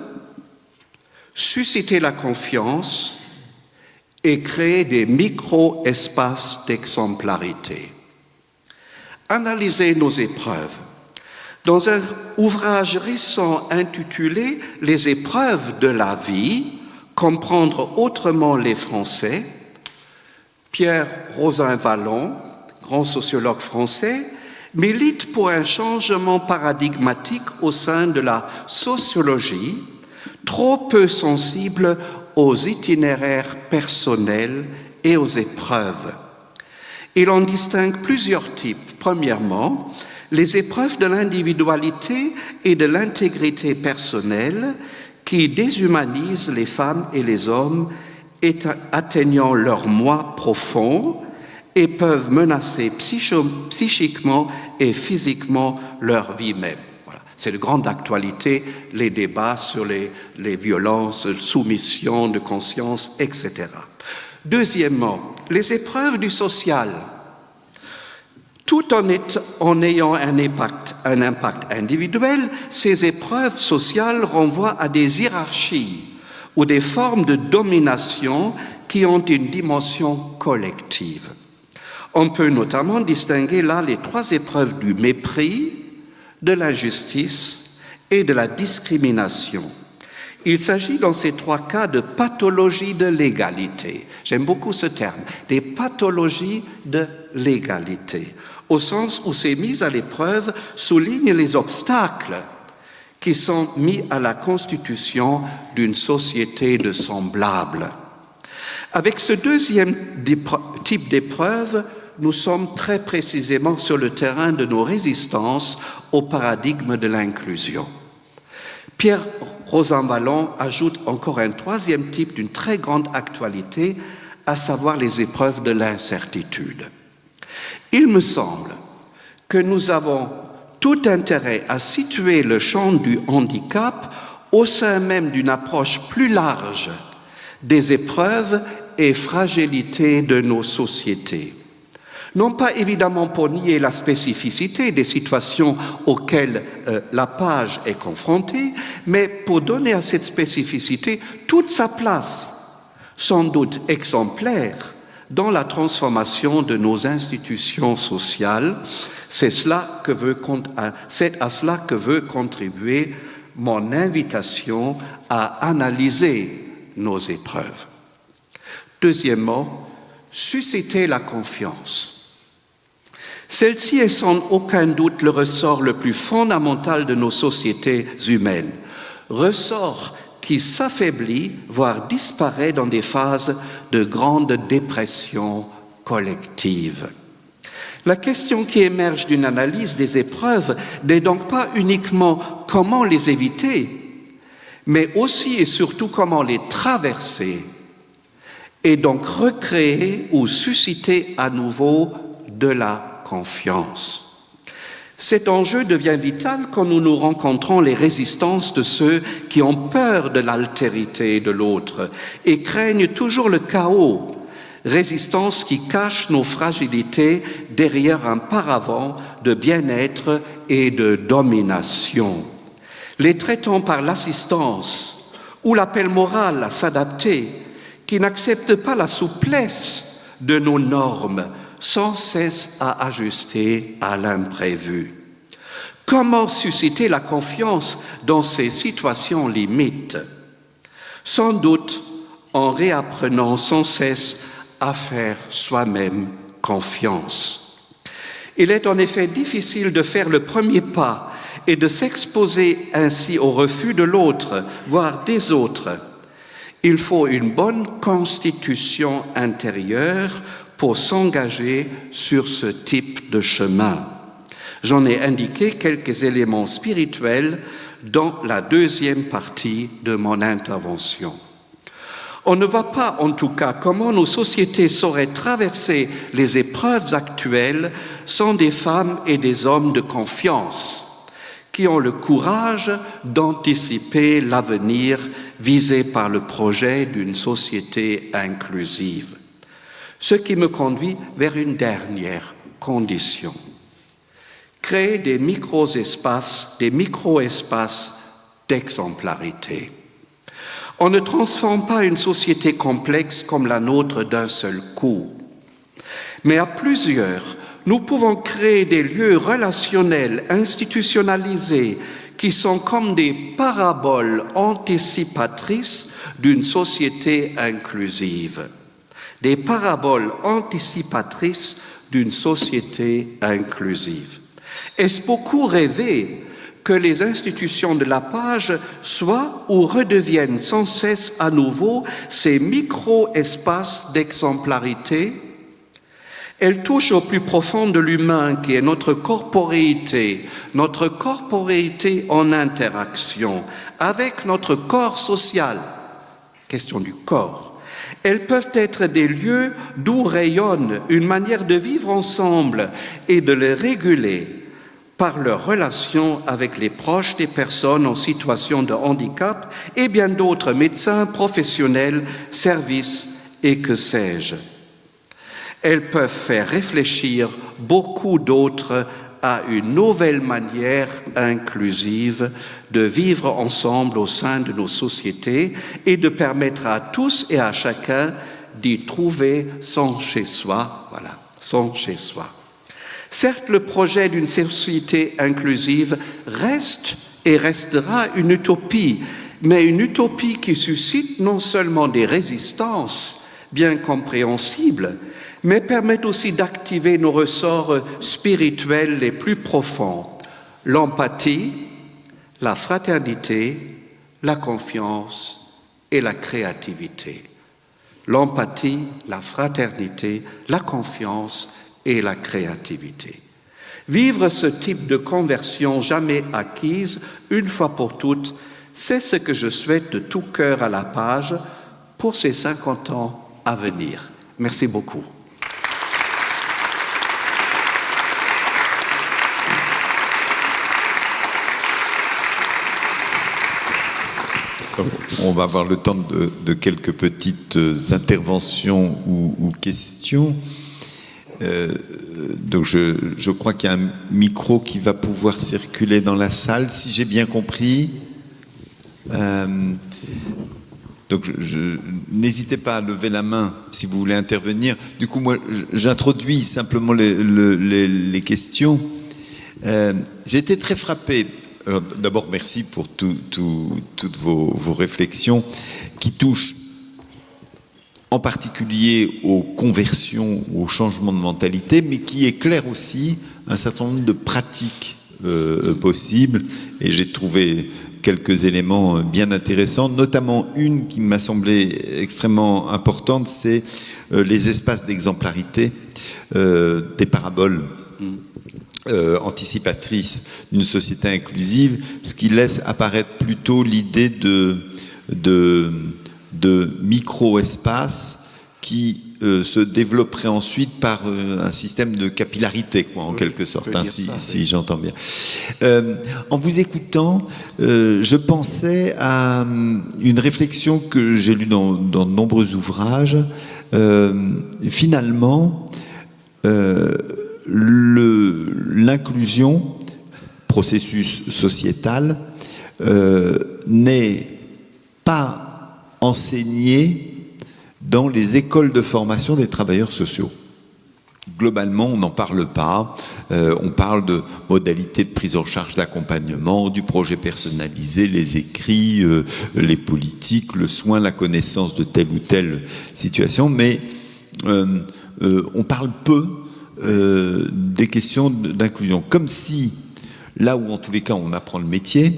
susciter la confiance et créer des micro-espaces d'exemplarité. Analyser nos épreuves. Dans un ouvrage récent intitulé « Les épreuves de la vie, comprendre autrement les Français », Pierre Rosanvallon, grand sociologue français, milite pour un changement paradigmatique au sein de la sociologie, trop peu sensible aux itinéraires personnels et aux épreuves. Il en distingue plusieurs types. Premièrement, les épreuves de l'individualité et de l'intégrité personnelle qui déshumanisent les femmes et les hommes atteignant leur moi profond et peuvent menacer psychiquement et physiquement leur vie même. Voilà. C'est de grande actualité, les débats sur les violences, soumission de conscience, etc. Deuxièmement, les épreuves du social. Tout en ayant un impact individuel, ces épreuves sociales renvoient à des hiérarchies ou des formes de domination qui ont une dimension collective. On peut notamment distinguer là les 3 épreuves du mépris, de l'injustice et de la discrimination. Il s'agit dans ces 3 cas de pathologies de l'égalité. J'aime beaucoup ce terme, des pathologies de l'égalité, au sens où ces mises à l'épreuve soulignent les obstacles qui sont mis à la constitution d'une société de semblables. Avec ce deuxième type d'épreuve, nous sommes très précisément sur le terrain de nos résistances au paradigme de l'inclusion. Pierre Rosanvallon ajoute encore un 3e type d'une très grande actualité, à savoir les épreuves de l'incertitude. Il me semble que nous avons tout intérêt à situer le champ du handicap au sein même d'une approche plus large des épreuves et fragilités de nos sociétés. Non pas évidemment pour nier la spécificité des situations auxquelles la page est confrontée, mais pour donner à cette spécificité toute sa place, sans doute exemplaire, dans la transformation de nos institutions sociales. C'est à cela que veut contribuer mon invitation à analyser nos épreuves. Deuxièmement, susciter la confiance. Celle-ci est sans aucun doute le ressort le plus fondamental de nos sociétés humaines, ressort qui s'affaiblit, voire disparaît dans des phases de grande dépression collective. La question qui émerge d'une analyse des épreuves n'est donc pas uniquement comment les éviter, mais aussi et surtout comment les traverser et donc recréer ou susciter à nouveau de la confiance. Cet enjeu devient vital quand nous rencontrons les résistances de ceux qui ont peur de l'altérité de l'autre et craignent toujours le chaos, résistance qui cache nos fragilités derrière un paravent de bien-être et de domination. Les traitant par l'assistance ou l'appel moral à s'adapter, qui n'acceptent pas la souplesse de nos normes, sans cesse à ajuster à l'imprévu. Comment susciter la confiance dans ces situations limites? Sans doute en réapprenant sans cesse à faire soi-même confiance. Il est en effet difficile de faire le premier pas et de s'exposer ainsi au refus de l'autre, voire des autres. Il faut une bonne constitution intérieure pour s'engager sur ce type de chemin. J'en ai indiqué quelques éléments spirituels dans la deuxième partie de mon intervention. On ne voit pas, en tout cas, comment nos sociétés sauraient traverser les épreuves actuelles sans des femmes et des hommes de confiance, qui ont le courage d'anticiper l'avenir visé par le projet d'une société inclusive. Ce qui me conduit vers une dernière condition. Créer des micro-espaces d'exemplarité. On ne transforme pas une société complexe comme la nôtre d'un seul coup. Mais à plusieurs, nous pouvons créer des lieux relationnels, institutionnalisés, qui sont comme des paraboles anticipatrices d'une société inclusive. Des paraboles anticipatrices d'une société inclusive. Est-ce beaucoup rêver que les institutions de la page soient ou redeviennent sans cesse à nouveau ces micro-espaces d'exemplarité? Elles touchent au plus profond de l'humain qui est notre corporéité en interaction avec notre corps social. Question du corps. Elles peuvent être des lieux d'où rayonne une manière de vivre ensemble et de les réguler par leur relation avec les proches des personnes en situation de handicap et bien d'autres médecins, professionnels, services et que sais-je. Elles peuvent faire réfléchir beaucoup d'autres à une nouvelle manière inclusive de vivre ensemble au sein de nos sociétés et de permettre à tous et à chacun d'y trouver son chez-soi. Voilà, son chez-soi. Certes, le projet d'une société inclusive reste et restera une utopie, mais une utopie qui suscite non seulement des résistances bien compréhensibles, mais permet aussi d'activer nos ressorts spirituels les plus profonds, l'empathie, la fraternité, la confiance et la créativité. L'empathie, la fraternité, la confiance et la créativité. Vivre ce type de conversion jamais acquise, une fois pour toutes, c'est ce que je souhaite de tout cœur à la page pour ces 50 ans à venir. Merci beaucoup.
On va avoir le temps de quelques petites interventions ou questions. Donc je crois qu'il y a un micro qui va pouvoir circuler dans la salle, si j'ai bien compris. Donc n'hésitez pas à lever la main si vous voulez intervenir. Du coup, moi, j'introduis simplement les questions. J'ai été très frappé. Alors, d'abord, merci pour toutes vos réflexions qui touchent en particulier aux conversions, aux changements de mentalité, mais qui éclairent aussi un certain nombre de pratiques possibles. Et j'ai trouvé quelques éléments bien intéressants, notamment une qui m'a semblé extrêmement importante, c'est les espaces d'exemplarité, des paraboles anticipatrices d'une société inclusive, ce qui laisse apparaître plutôt l'idée de micro-espaces qui se développerait ensuite par un système de capillarité, quoi, en quelque sorte, hein, si j'entends bien. En vous écoutant, je pensais à une réflexion que j'ai lue dans de nombreux ouvrages. Finalement, l'inclusion, processus sociétal, n'est pas enseignée dans les écoles de formation des travailleurs sociaux. Globalement, on n'en parle pas. On parle de modalités de prise en charge d'accompagnement, du projet personnalisé, les écrits, les politiques, le soin, la connaissance de telle ou telle situation, mais on parle peu des questions d'inclusion. Comme si, là où en tous les cas on apprend le métier,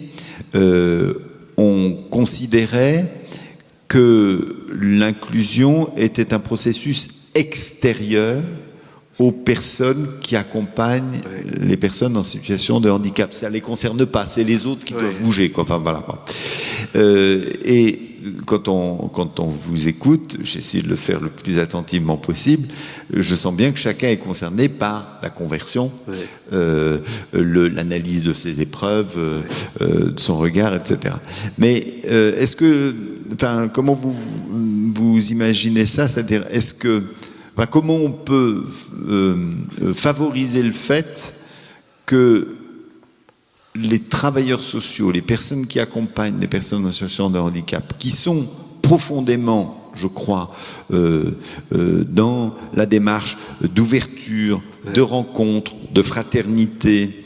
on considérait que l'inclusion était un processus extérieur aux personnes qui accompagnent les personnes en situation de handicap. Ça ne les concerne pas, c'est les autres qui doivent bouger, quoi. Enfin, voilà. Et quand on vous écoute, j'essaie de le faire le plus attentivement possible, je sens bien que chacun est concerné par la conversion, l'analyse de ses épreuves, de son regard, etc. Mais est-ce que, enfin, comment vous imaginez ça? C'est-à-dire, est-ce que, enfin, comment on peut favoriser le fait que les travailleurs sociaux, les personnes qui accompagnent les personnes en situation de handicap, qui sont profondément, je crois, dans la démarche d'ouverture, de rencontre, de fraternité,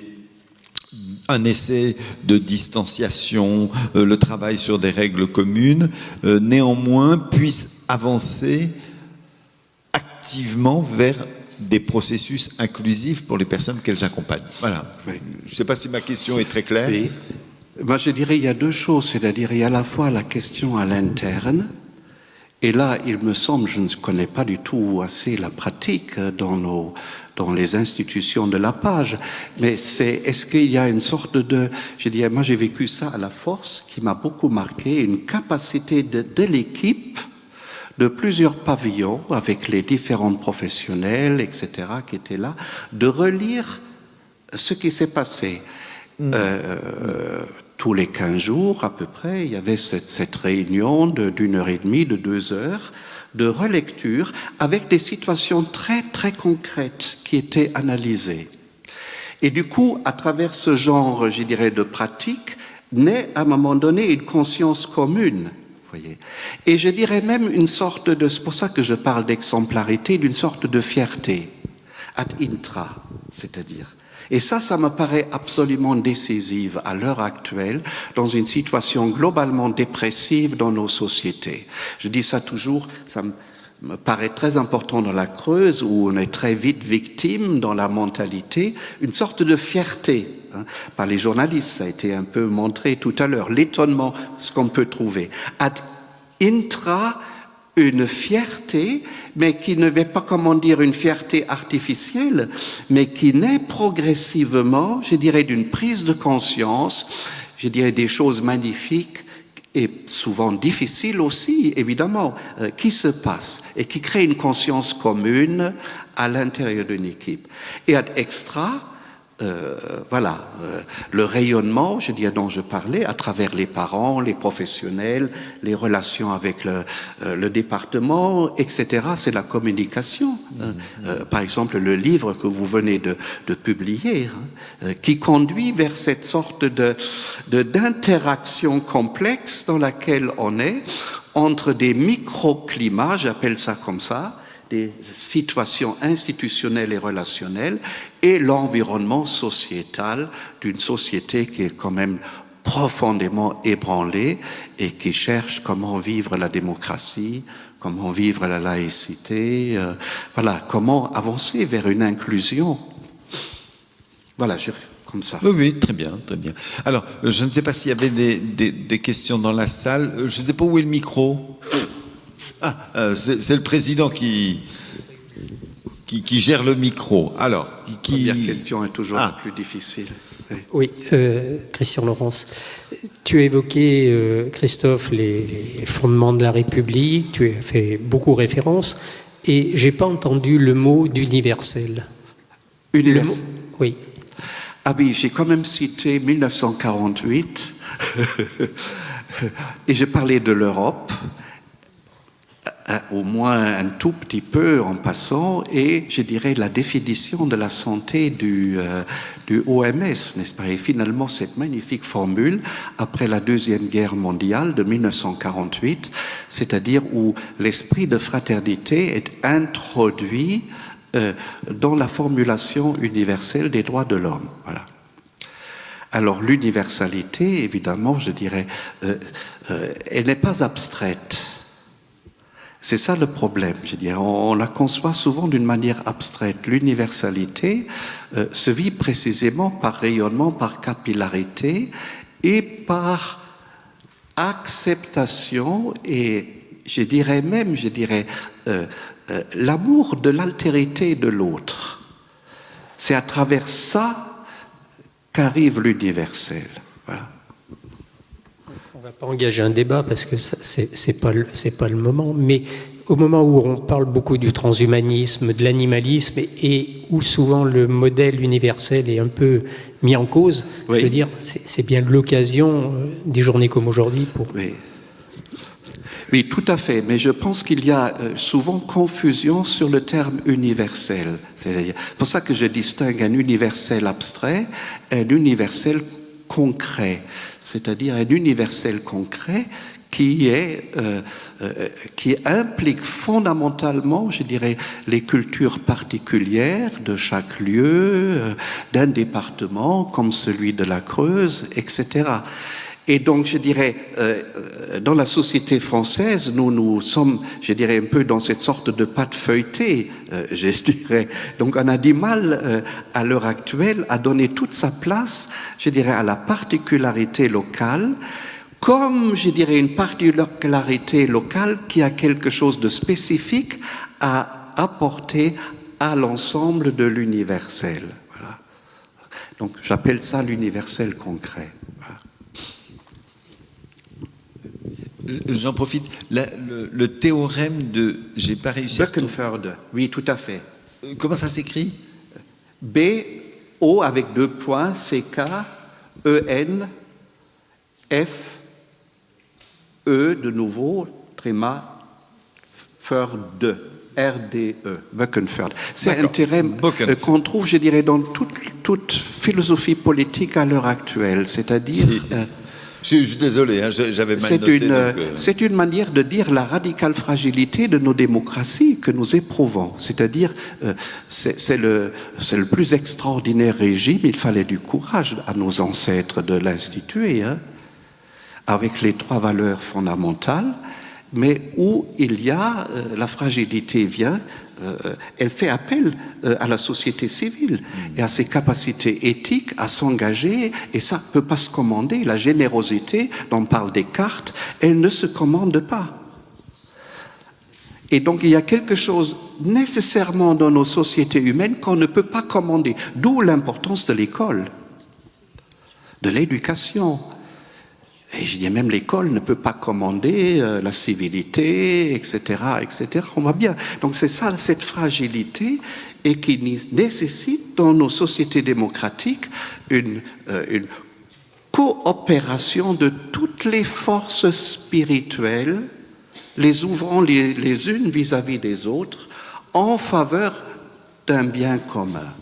un essai de distanciation, le travail sur des règles communes, néanmoins puissent avancer activement vers des processus inclusifs pour les personnes qu'elles accompagnent. Voilà. Oui. Je ne sais pas si ma question est très claire.
Oui. Moi, je dirais il y a deux choses, c'est-à-dire il y a à la fois la question à l'interne, et là, il me semble, je ne connais pas du tout assez la pratique dans les institutions de la page, mais est-ce qu'il y a une sorte de, je dirais, moi j'ai vécu ça à la Force, qui m'a beaucoup marqué, une capacité de l'équipe, de plusieurs pavillons avec les différents professionnels, etc., qui étaient là, de relire ce qui s'est passé. Tous les 15 jours, à peu près, il y avait cette réunion d'1h30, de 2 heures, de relecture, avec des situations très, très concrètes qui étaient analysées. Et du coup, à travers ce genre, je dirais, de pratique, naît à un moment donné une conscience commune. Voyez. Et je dirais même une sorte de, c'est pour ça que je parle d'exemplarité, d'une sorte de fierté, ad intra, c'est-à-dire. Et ça me paraît absolument décisive à l'heure actuelle dans une situation globalement dépressive dans nos sociétés. Je dis ça toujours, ça me paraît très important dans la Creuse où on est très vite victime dans la mentalité, une sorte de fierté. Par les journalistes, ça a été un peu montré tout à l'heure, l'étonnement, ce qu'on peut trouver. Ad intra, une fierté, mais qui ne va pas, comment dire, une fierté artificielle, mais qui naît progressivement, je dirais, d'une prise de conscience, je dirais des choses magnifiques et souvent difficiles aussi, évidemment, qui se passent et qui créent une conscience commune à l'intérieur d'une équipe. Et ad extra, le rayonnement, je dirais, dont je parlais, à travers les parents, les professionnels, les relations avec le département, etc., c'est la communication. Par exemple, le livre que vous venez de publier, qui conduit vers cette sorte d'interaction complexe dans laquelle on est, entre des microclimats, j'appelle ça comme ça, des situations institutionnelles et relationnelles, et l'environnement sociétal d'une société qui est quand même profondément ébranlée et qui cherche comment vivre la démocratie, comment vivre la laïcité, comment avancer vers une inclusion. Voilà, comme ça.
Oui, très bien, très bien. Alors, je ne sais pas s'il y avait des questions dans la salle. Je ne sais pas où est le micro. C'est le président qui gère le micro. Alors,
la première question est toujours la plus difficile.
Oui, Christian Laurence. Tu as évoqué, Christophe, les fondements de la République, tu as fait beaucoup référence, Et j'ai pas entendu le mot d'universel.
Universel.
Oui.
Ah oui, j'ai quand même cité 1948 et j'ai parlé de l'Europe, au moins un tout petit peu en passant, et je dirais la définition de la santé du OMS, n'est-ce pas? Et finalement, cette magnifique formule, après la Deuxième Guerre mondiale de 1948, c'est-à-dire où l'esprit de fraternité est introduit dans la formulation universelle des droits de l'homme. Voilà. Alors l'universalité, évidemment, je dirais, elle n'est pas abstraite. C'est ça le problème, je dirais. On la conçoit souvent d'une manière abstraite. L'universalité se vit précisément par rayonnement, par capillarité et par acceptation et, je dirais même, l'amour de l'altérité de l'autre. C'est à travers ça qu'arrive l'universel. Voilà.
On ne va pas engager un débat parce que c'est pas le moment, mais au moment où on parle beaucoup du transhumanisme, de l'animalisme et où souvent le modèle universel est un peu mis en cause,
oui.
Je veux dire, c'est bien l'occasion des journées comme aujourd'hui pour...
Oui. Oui, tout à fait, mais je pense qu'il y a souvent confusion sur le terme universel. C'est pour ça que je distingue un universel abstrait et un universel concret, c'est-à-dire un universel concret qui implique fondamentalement, je dirais, les cultures particulières de chaque lieu, d'un département comme celui de la Creuse, etc. Et donc, je dirais, dans la société française, nous sommes, je dirais, un peu dans cette sorte de pâte feuilletée, je dirais. Donc, on a du mal, à l'heure actuelle, à donner toute sa place, je dirais, à la particularité locale, comme, je dirais, une particularité locale qui a quelque chose de spécifique à apporter à l'ensemble de l'universel. Voilà. Donc, j'appelle ça l'universel concret.
J'en profite. Le théorème de... J'ai pas réussi à...
Böckenförde, oui, tout à fait.
Comment ça s'écrit?
B-O avec 2 points, C-K-E-N, F-E de nouveau, tréma, Förde, R-D-E, Böckenförde. C'est un théorème qu'on trouve, je dirais, dans toute philosophie politique à l'heure actuelle, c'est-à-dire...
Je suis désolé, hein, j'avais mal noté.
C'est une manière de dire la radicale fragilité de nos démocraties que nous éprouvons. C'est-à-dire, c'est le plus extraordinaire régime. Il fallait du courage à nos ancêtres de l'instituer, hein, avec les 3 valeurs fondamentales, mais où il y a, la fragilité vient, elle fait appel à la société civile et à ses capacités éthiques à s'engager, et ça ne peut pas se commander. La générosité dont parle Descartes, elle ne se commande pas. Et donc il y a quelque chose nécessairement dans nos sociétés humaines qu'on ne peut pas commander, d'où l'importance de l'école, de l'éducation. Et je dis même l'école ne peut pas commander la civilité, etc., etc. On va bien. Donc c'est ça, cette fragilité, et qui nécessite dans nos sociétés démocratiques une coopération de toutes les forces spirituelles, les ouvrant les unes vis-à-vis des autres, en faveur d'un bien commun,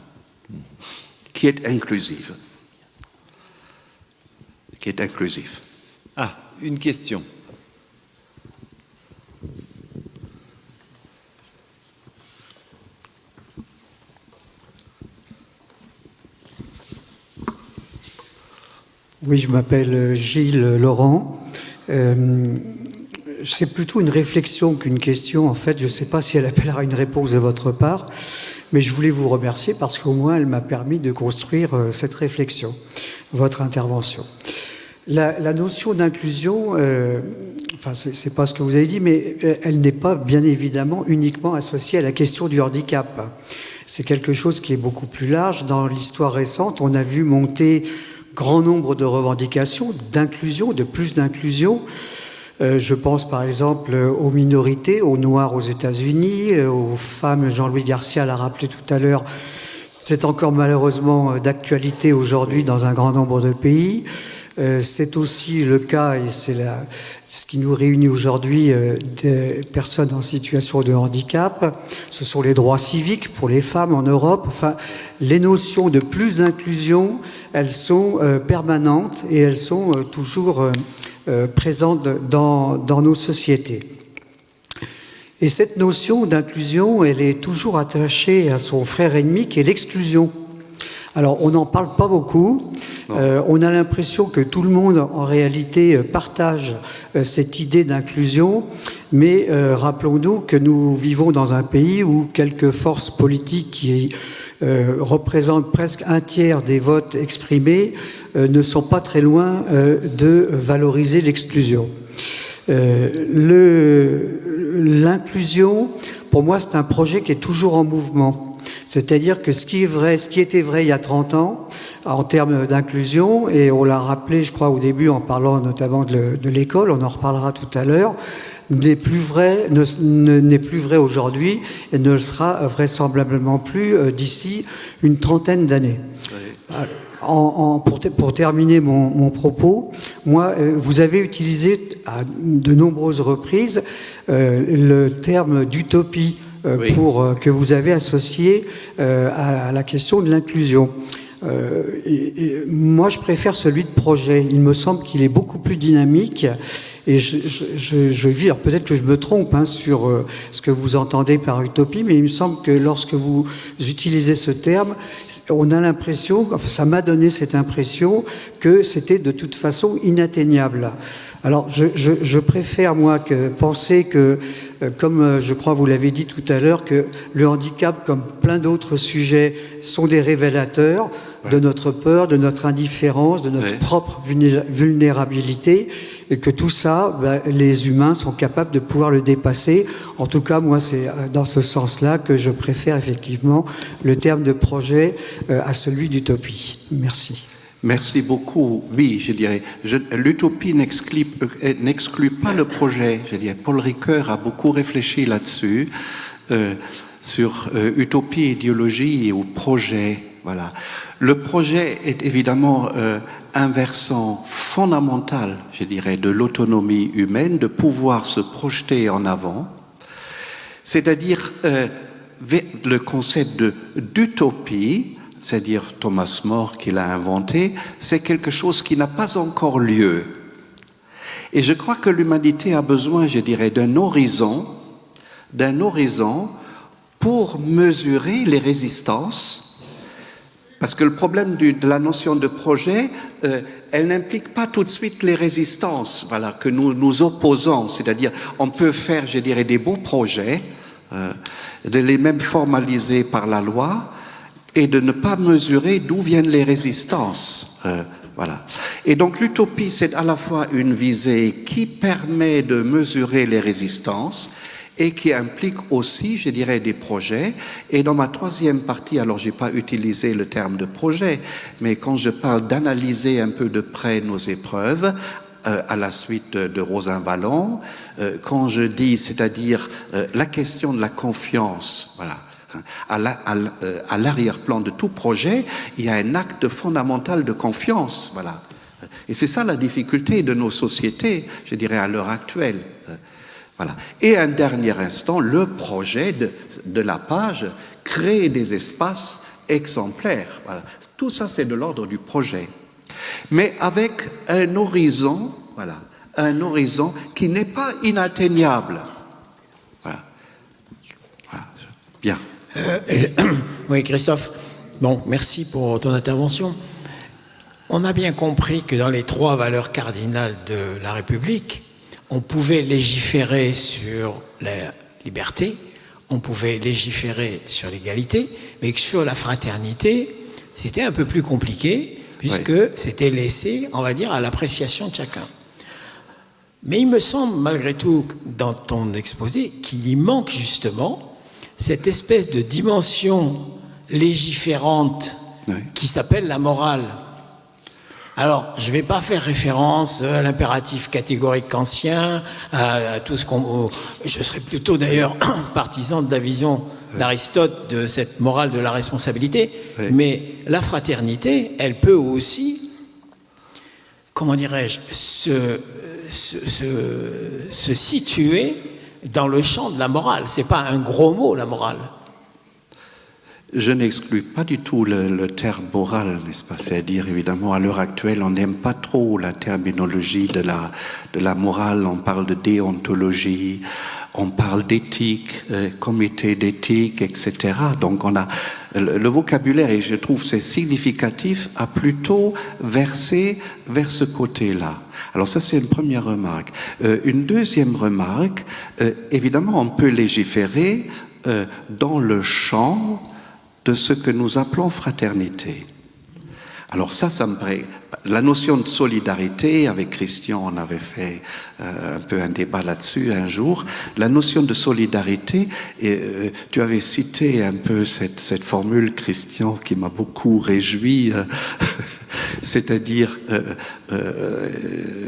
qui est inclusif. Qui est inclusif.
Ah, une question.
Oui, je m'appelle Gilles Laurent. C'est plutôt une réflexion qu'une question. En fait, je ne sais pas si elle appellera une réponse de votre part, mais je voulais vous remercier parce qu'au moins elle m'a permis de construire cette réflexion, votre intervention. La notion d'inclusion, enfin c'est pas ce que vous avez dit, mais elle n'est pas bien évidemment uniquement associée à la question du handicap. C'est quelque chose qui est beaucoup plus large. Dans l'histoire récente, on a vu monter grand nombre de revendications d'inclusion, de plus d'inclusion, Je pense par exemple aux minorités, aux Noirs aux États-Unis, aux femmes, Jean-Louis Garcia l'a rappelé tout à l'heure, c'est encore malheureusement d'actualité aujourd'hui dans un grand nombre de pays. C'est aussi le cas, et c'est ce qui nous réunit aujourd'hui, des personnes en situation de handicap. Ce sont les droits civiques pour les femmes en Europe. Enfin, les notions de plus d'inclusion, elles sont permanentes et elles sont toujours présentes dans nos sociétés. Et cette notion d'inclusion, elle est toujours attachée à son frère ennemi qui est l'exclusion. Alors, on n'en parle pas beaucoup. On a l'impression que tout le monde, en réalité, partage cette idée d'inclusion. Mais rappelons-nous que nous vivons dans un pays où quelques forces politiques qui représentent presque un tiers des votes exprimés ne sont pas très loin de valoriser l'exclusion. L'inclusion, pour moi, c'est un projet qui est toujours en mouvement. C'est-à-dire que ce qui était vrai il y a 30 ans, en termes d'inclusion, et on l'a rappelé, je crois, au début, en parlant notamment de l'école, on en reparlera tout à l'heure, n'est plus vrai aujourd'hui et ne le sera vraisemblablement plus d'ici une trentaine d'années. Oui. Pour terminer mon propos, moi, vous avez utilisé à de nombreuses reprises le terme d'utopie que vous avez associé à la question de l'inclusion. Moi, je préfère celui de projet. Il me semble qu'il est beaucoup plus dynamique. Et je vis, alors peut-être que je me trompe sur ce que vous entendez par utopie, mais il me semble que lorsque vous utilisez ce terme, on a l'impression, enfin ça m'a donné cette impression, que c'était de toute façon inatteignable. Alors je préfère, moi, penser que, comme je crois vous l'avez dit tout à l'heure, que le handicap, comme plein d'autres sujets, sont des révélateurs de notre peur, de notre indifférence, de notre propre vulnérabilité, et que tout ça, les humains sont capables de pouvoir le dépasser. En tout cas, moi, c'est dans ce sens-là que je préfère effectivement le terme de projet à celui d'utopie. Merci.
Merci beaucoup. Oui, je dirais, l'utopie n'exclut pas le projet. Je dirais, Paul Ricoeur a beaucoup réfléchi là-dessus, sur utopie, idéologie ou projet. Voilà. Le projet est évidemment un versant fondamental, je dirais, de l'autonomie humaine, de pouvoir se projeter en avant. C'est-à-dire le concept d'utopie, c'est-à-dire Thomas More qui l'a inventé, c'est quelque chose qui n'a pas encore lieu. Et je crois que l'humanité a besoin, je dirais, d'un horizon pour mesurer les résistances. Parce que le problème de la notion de projet, elle n'implique pas tout de suite les résistances, voilà, que nous opposons. C'est-à-dire, on peut faire, je dirais, des beaux projets, de les même formaliser par la loi, et de ne pas mesurer d'où viennent les résistances. Voilà. Et donc l'utopie, c'est à la fois une visée qui permet de mesurer les résistances et qui implique aussi, je dirais, des projets. Et dans ma troisième partie, alors j'ai pas utilisé le terme de projet, mais quand je parle d'analyser un peu de près nos épreuves, à la suite de Rosin Vallon, quand je dis, c'est-à-dire la question de la confiance, voilà. À l'arrière-plan de tout projet, il y a un acte fondamental de confiance, voilà. Et c'est ça la difficulté de nos sociétés, je dirais, à l'heure actuelle. Voilà. Et un dernier instant, le projet de la page, créer des espaces exemplaires. Voilà. Tout ça, c'est de l'ordre du projet. Mais avec un horizon, voilà, un horizon qui n'est pas inatteignable. Voilà. Voilà. Bien.
Oui, Christophe. Bon, merci pour ton intervention. On a bien compris que dans les 3 valeurs cardinales de la République, on pouvait légiférer sur la liberté, on pouvait légiférer sur l'égalité, mais que sur la fraternité, c'était un peu plus compliqué, puisque c'était laissé, on va dire, à l'appréciation de chacun. Mais il me semble, malgré tout, dans ton exposé, qu'il y manque justement cette espèce de dimension légiférante qui s'appelle la morale. Alors, je ne vais pas faire référence à l'impératif catégorique kantien, à tout ce qu'on... Je serais plutôt d'ailleurs partisan de la vision d'Aristote de cette morale de la responsabilité, mais la fraternité, elle peut aussi, comment dirais-je, se situer dans le champ de la morale. Ce n'est pas un gros mot, la morale.
Je n'exclus pas du tout le terme moral, n'est-ce pas? C'est-à-dire, évidemment, à l'heure actuelle, on n'aime pas trop la terminologie de la morale. On parle de déontologie, on parle d'éthique, comité d'éthique, etc. Donc, on a le vocabulaire, et je trouve c'est significatif, a plutôt versé vers ce côté-là. Alors ça, c'est une première remarque. Une deuxième remarque, évidemment, on peut légiférer dans le champ de ce que nous appelons fraternité. Alors ça me paraît... La notion de solidarité, avec Christian, on avait fait un peu un débat là-dessus un jour. La notion de solidarité, tu avais cité un peu cette formule, Christian, qui m'a beaucoup réjoui. C'est-à-dire,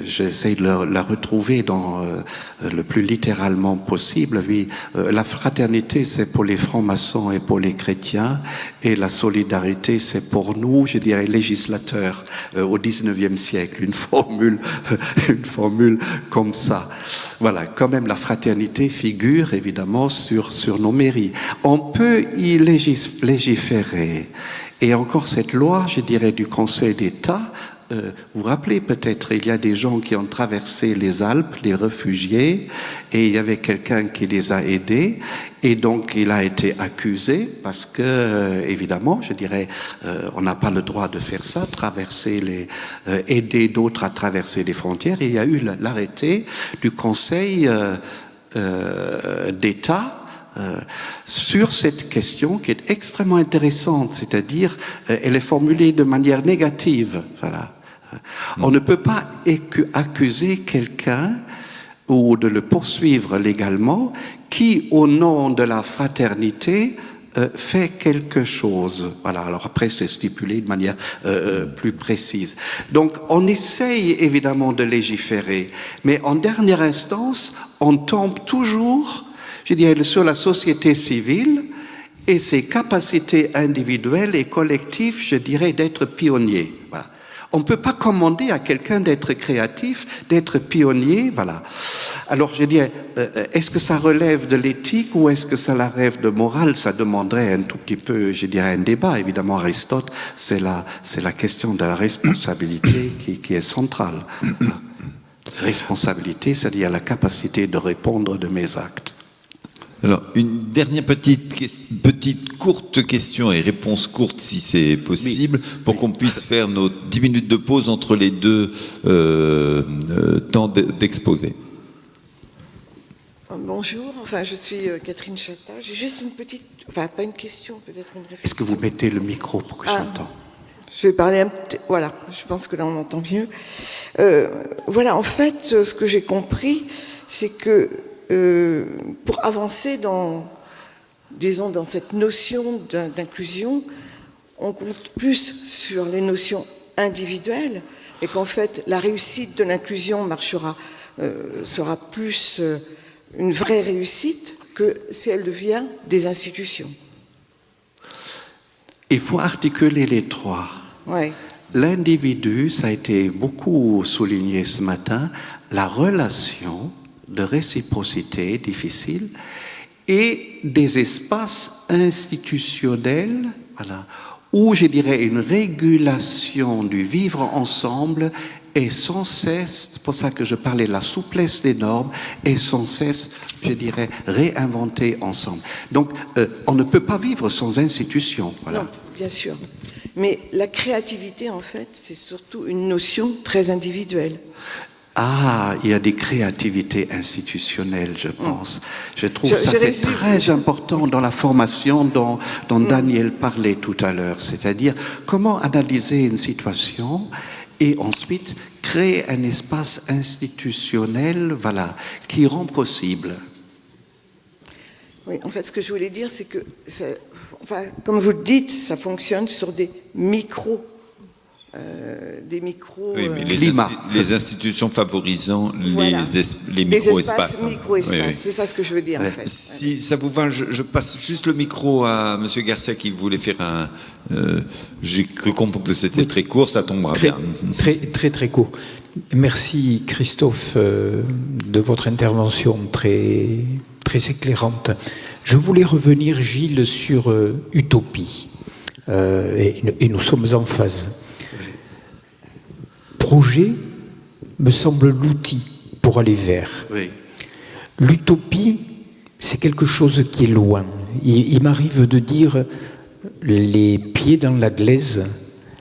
j'essaie de la retrouver dans le plus littéralement possible. Oui, la fraternité, c'est pour les francs-maçons et pour les chrétiens, et la solidarité, c'est pour nous, je dirais, législateurs, au XIXe siècle. Une formule comme ça. Voilà, quand même, la fraternité figure évidemment sur nos mairies. On peut y légiférer. Et encore cette loi, je dirais, du Conseil d'État, vous vous rappelez peut-être, il y a des gens qui ont traversé les Alpes, les réfugiés, et il y avait quelqu'un qui les a aidés, et donc il a été accusé parce que, évidemment, je dirais, on n'a pas le droit de faire ça, aider d'autres à traverser les frontières. Et il y a eu l'arrêté du Conseil d'État sur cette question qui est extrêmement intéressante, c'est-à-dire elle est formulée de manière négative. Voilà. On ne peut pas accuser quelqu'un ou de le poursuivre légalement qui, au nom de la fraternité, fait quelque chose. Voilà. Alors après, c'est stipulé de manière plus précise. Donc, on essaye évidemment de légiférer, mais en dernière instance, on tombe toujours, je dirais, sur la société civile et ses capacités individuelles et collectives, je dirais, d'être pionnier. Voilà. On ne peut pas commander à quelqu'un d'être créatif, d'être pionnier, voilà. Alors, je dirais, est-ce que ça relève de l'éthique ou est-ce que ça relève de morale? Ça demanderait un tout petit peu, je dirais, un débat. Évidemment, Aristote, c'est la question de la responsabilité qui est centrale. Responsabilité, c'est-à-dire la capacité de répondre de mes actes.
Alors, une dernière petite courte question et réponse courte si c'est possible, pour qu'on puisse faire nos 10 minutes de pause entre les deux temps d'exposé.
Bonjour, je suis Catherine Chatta. J'ai juste une petite, pas une question, peut-être une réflexion.
Est-ce que vous mettez le micro pour que j'entende?
Je vais parler voilà, je pense que là on entend mieux. Voilà, en fait, ce que j'ai compris, c'est que pour avancer dans cette notion d'inclusion, on compte plus sur les notions individuelles et qu'en fait la réussite de l'inclusion sera plus une vraie réussite que si elle vient des institutions.
Il faut articuler les trois.
Ouais.
L'individu, ça a été beaucoup souligné ce matin, la relation de réciprocité difficile et des espaces institutionnels, voilà, où je dirais une régulation du vivre ensemble est sans cesse, c'est pour ça que je parlais de la souplesse des normes, est sans cesse, je dirais, réinventée ensemble. Donc, on ne peut pas vivre sans institution. Voilà.
Non, bien sûr. Mais la créativité, en fait, c'est surtout une notion très individuelle.
Ah, il y a des créativités institutionnelles, je pense. Je trouve ça c'est très important dans la formation dont Daniel parlait tout à l'heure. C'est-à-dire comment analyser une situation et ensuite créer un espace institutionnel, voilà, qui rend possible.
Oui, en fait, ce que je voulais dire, c'est que, comme vous le dites, ça fonctionne sur des des micros...
Oui, mais
climat.
les institutions favorisant
Voilà.
les
des
micro-espaces.
espaces, micro-espaces,
Oui, oui.
c'est ça ce que je veux dire en fait.
Si ça vous va, je passe juste le micro à M. Garcia qui voulait faire un... J'ai cru comprendre que c'était très court, ça tombera bien.
Très court. Merci Christophe de votre intervention très éclairante. Je voulais revenir, Gilles, sur Utopie. Et nous sommes en phase. Projet me semble l'outil pour aller vers.
Oui.
L'utopie, c'est quelque chose qui est loin. Il m'arrive de dire les pieds dans la glaise,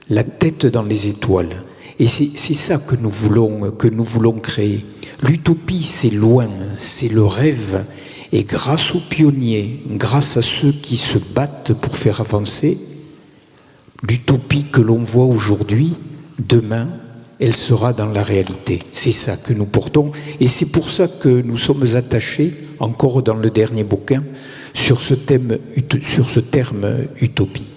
la tête dans les étoiles. Et c'est ça que nous voulons créer. L'utopie, c'est loin, c'est le rêve. Et grâce aux pionniers, grâce à ceux qui se battent pour faire avancer, l'utopie que l'on voit aujourd'hui, demain, elle sera dans la réalité. C'est ça que nous portons. Et c'est pour ça que nous sommes attachés, encore dans le dernier bouquin, sur ce terme utopie.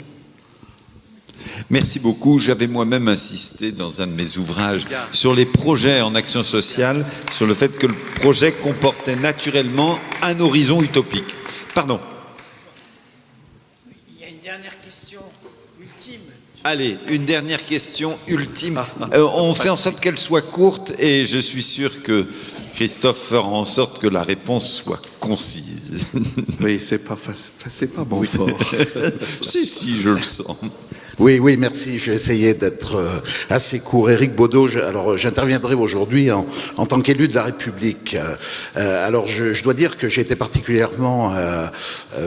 Merci beaucoup. J'avais moi-même insisté dans un de mes ouvrages sur les projets en action sociale, sur le fait que le projet comportait naturellement un horizon utopique. Pardon.
Il y a une dernière question ultime.
Allez, une dernière question ultime. On fait en sorte qu'elle soit courte et je suis sûr que Christophe fera en sorte que la réponse soit concise.
Oui, c'est pas bon fort.
Si, je le sens.
Oui, merci. J'ai essayé d'être assez court. Éric Baudot, j'interviendrai aujourd'hui en tant qu'élu de la République. Alors, je dois dire que j'ai été particulièrement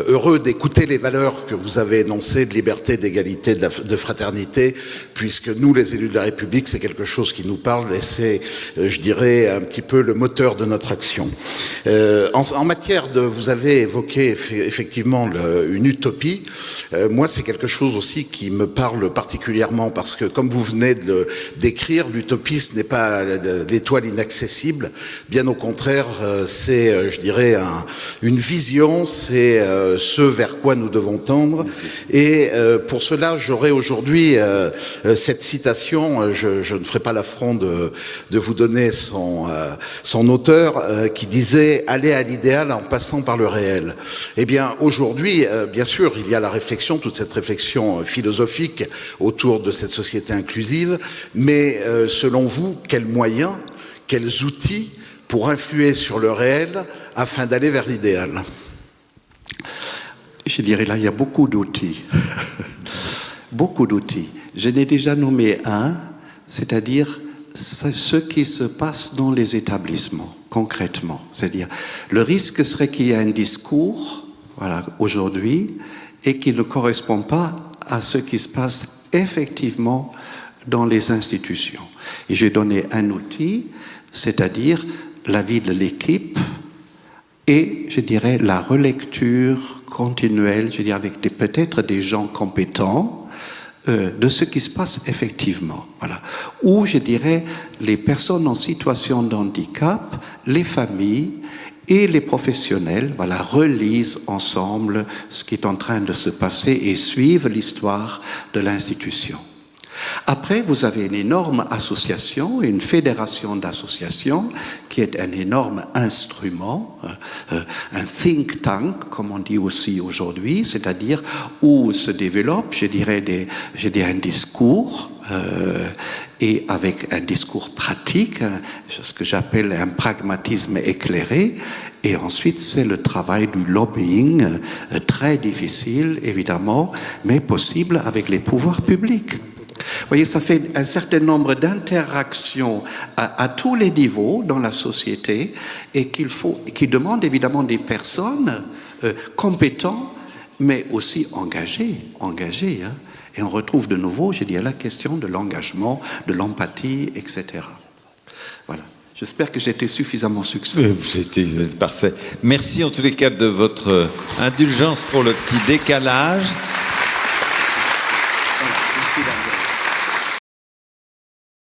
heureux d'écouter les valeurs que vous avez énoncées de liberté, d'égalité, de fraternité, puisque nous, les élus de la République, c'est quelque chose qui nous parle et c'est, je dirais, un petit peu le moteur de notre action. En matière vous avez évoqué effectivement une utopie. Moi, c'est quelque chose aussi qui me parle particulièrement parce que, comme vous venez de le décrire, l'utopie, ce n'est pas l'étoile inaccessible. Bien au contraire, c'est, je dirais, une vision, c'est ce vers quoi nous devons tendre. Et pour cela, j'aurai aujourd'hui cette citation, je ne ferai pas l'affront de vous donner son auteur, qui disait « Aller à l'idéal en passant par le réel ». Eh bien, aujourd'hui, bien sûr, il y a la réflexion, toute cette réflexion philosophique autour de cette société inclusive, mais selon vous, quels moyens, quels outils pour influer sur le réel afin d'aller vers l'idéal?
Je dirais là, il y a beaucoup d'outils. Beaucoup d'outils. Je n'ai déjà nommé un, c'est-à-dire ce qui se passe dans les établissements, concrètement. C'est-à-dire, le risque serait qu'il y ait un discours, voilà, aujourd'hui, et qui ne correspond pas à ce qui se passe effectivement dans les institutions. Et j'ai donné un outil, c'est-à-dire la vie de l'équipe et, je dirais, la relecture continuelle, je dirais, avec peut-être des gens compétents, de ce qui se passe effectivement. Voilà. Ou, je dirais, les personnes en situation de handicap, les familles et les professionnels, voilà, relisent ensemble ce qui est en train de se passer et suivent l'histoire de l'institution. Après, vous avez une énorme association, une fédération d'associations qui est un énorme instrument, un think tank, comme on dit aussi aujourd'hui, c'est-à-dire où se développe, je dirais un discours, et avec un discours pratique, ce que j'appelle un pragmatisme éclairé. Et ensuite, c'est le travail du lobbying, très difficile, évidemment, mais possible avec les pouvoirs publics. Vous voyez, ça fait un certain nombre d'interactions à tous les niveaux dans la société et qui demandent évidemment des personnes compétentes, mais aussi engagées. Hein. Et on retrouve de nouveau, j'ai dit, la question de l'engagement, de l'empathie, etc. Voilà. J'espère que j'ai été suffisamment succinct.
C'était parfait. Merci en tous les cas de votre indulgence pour le petit décalage.
Merci,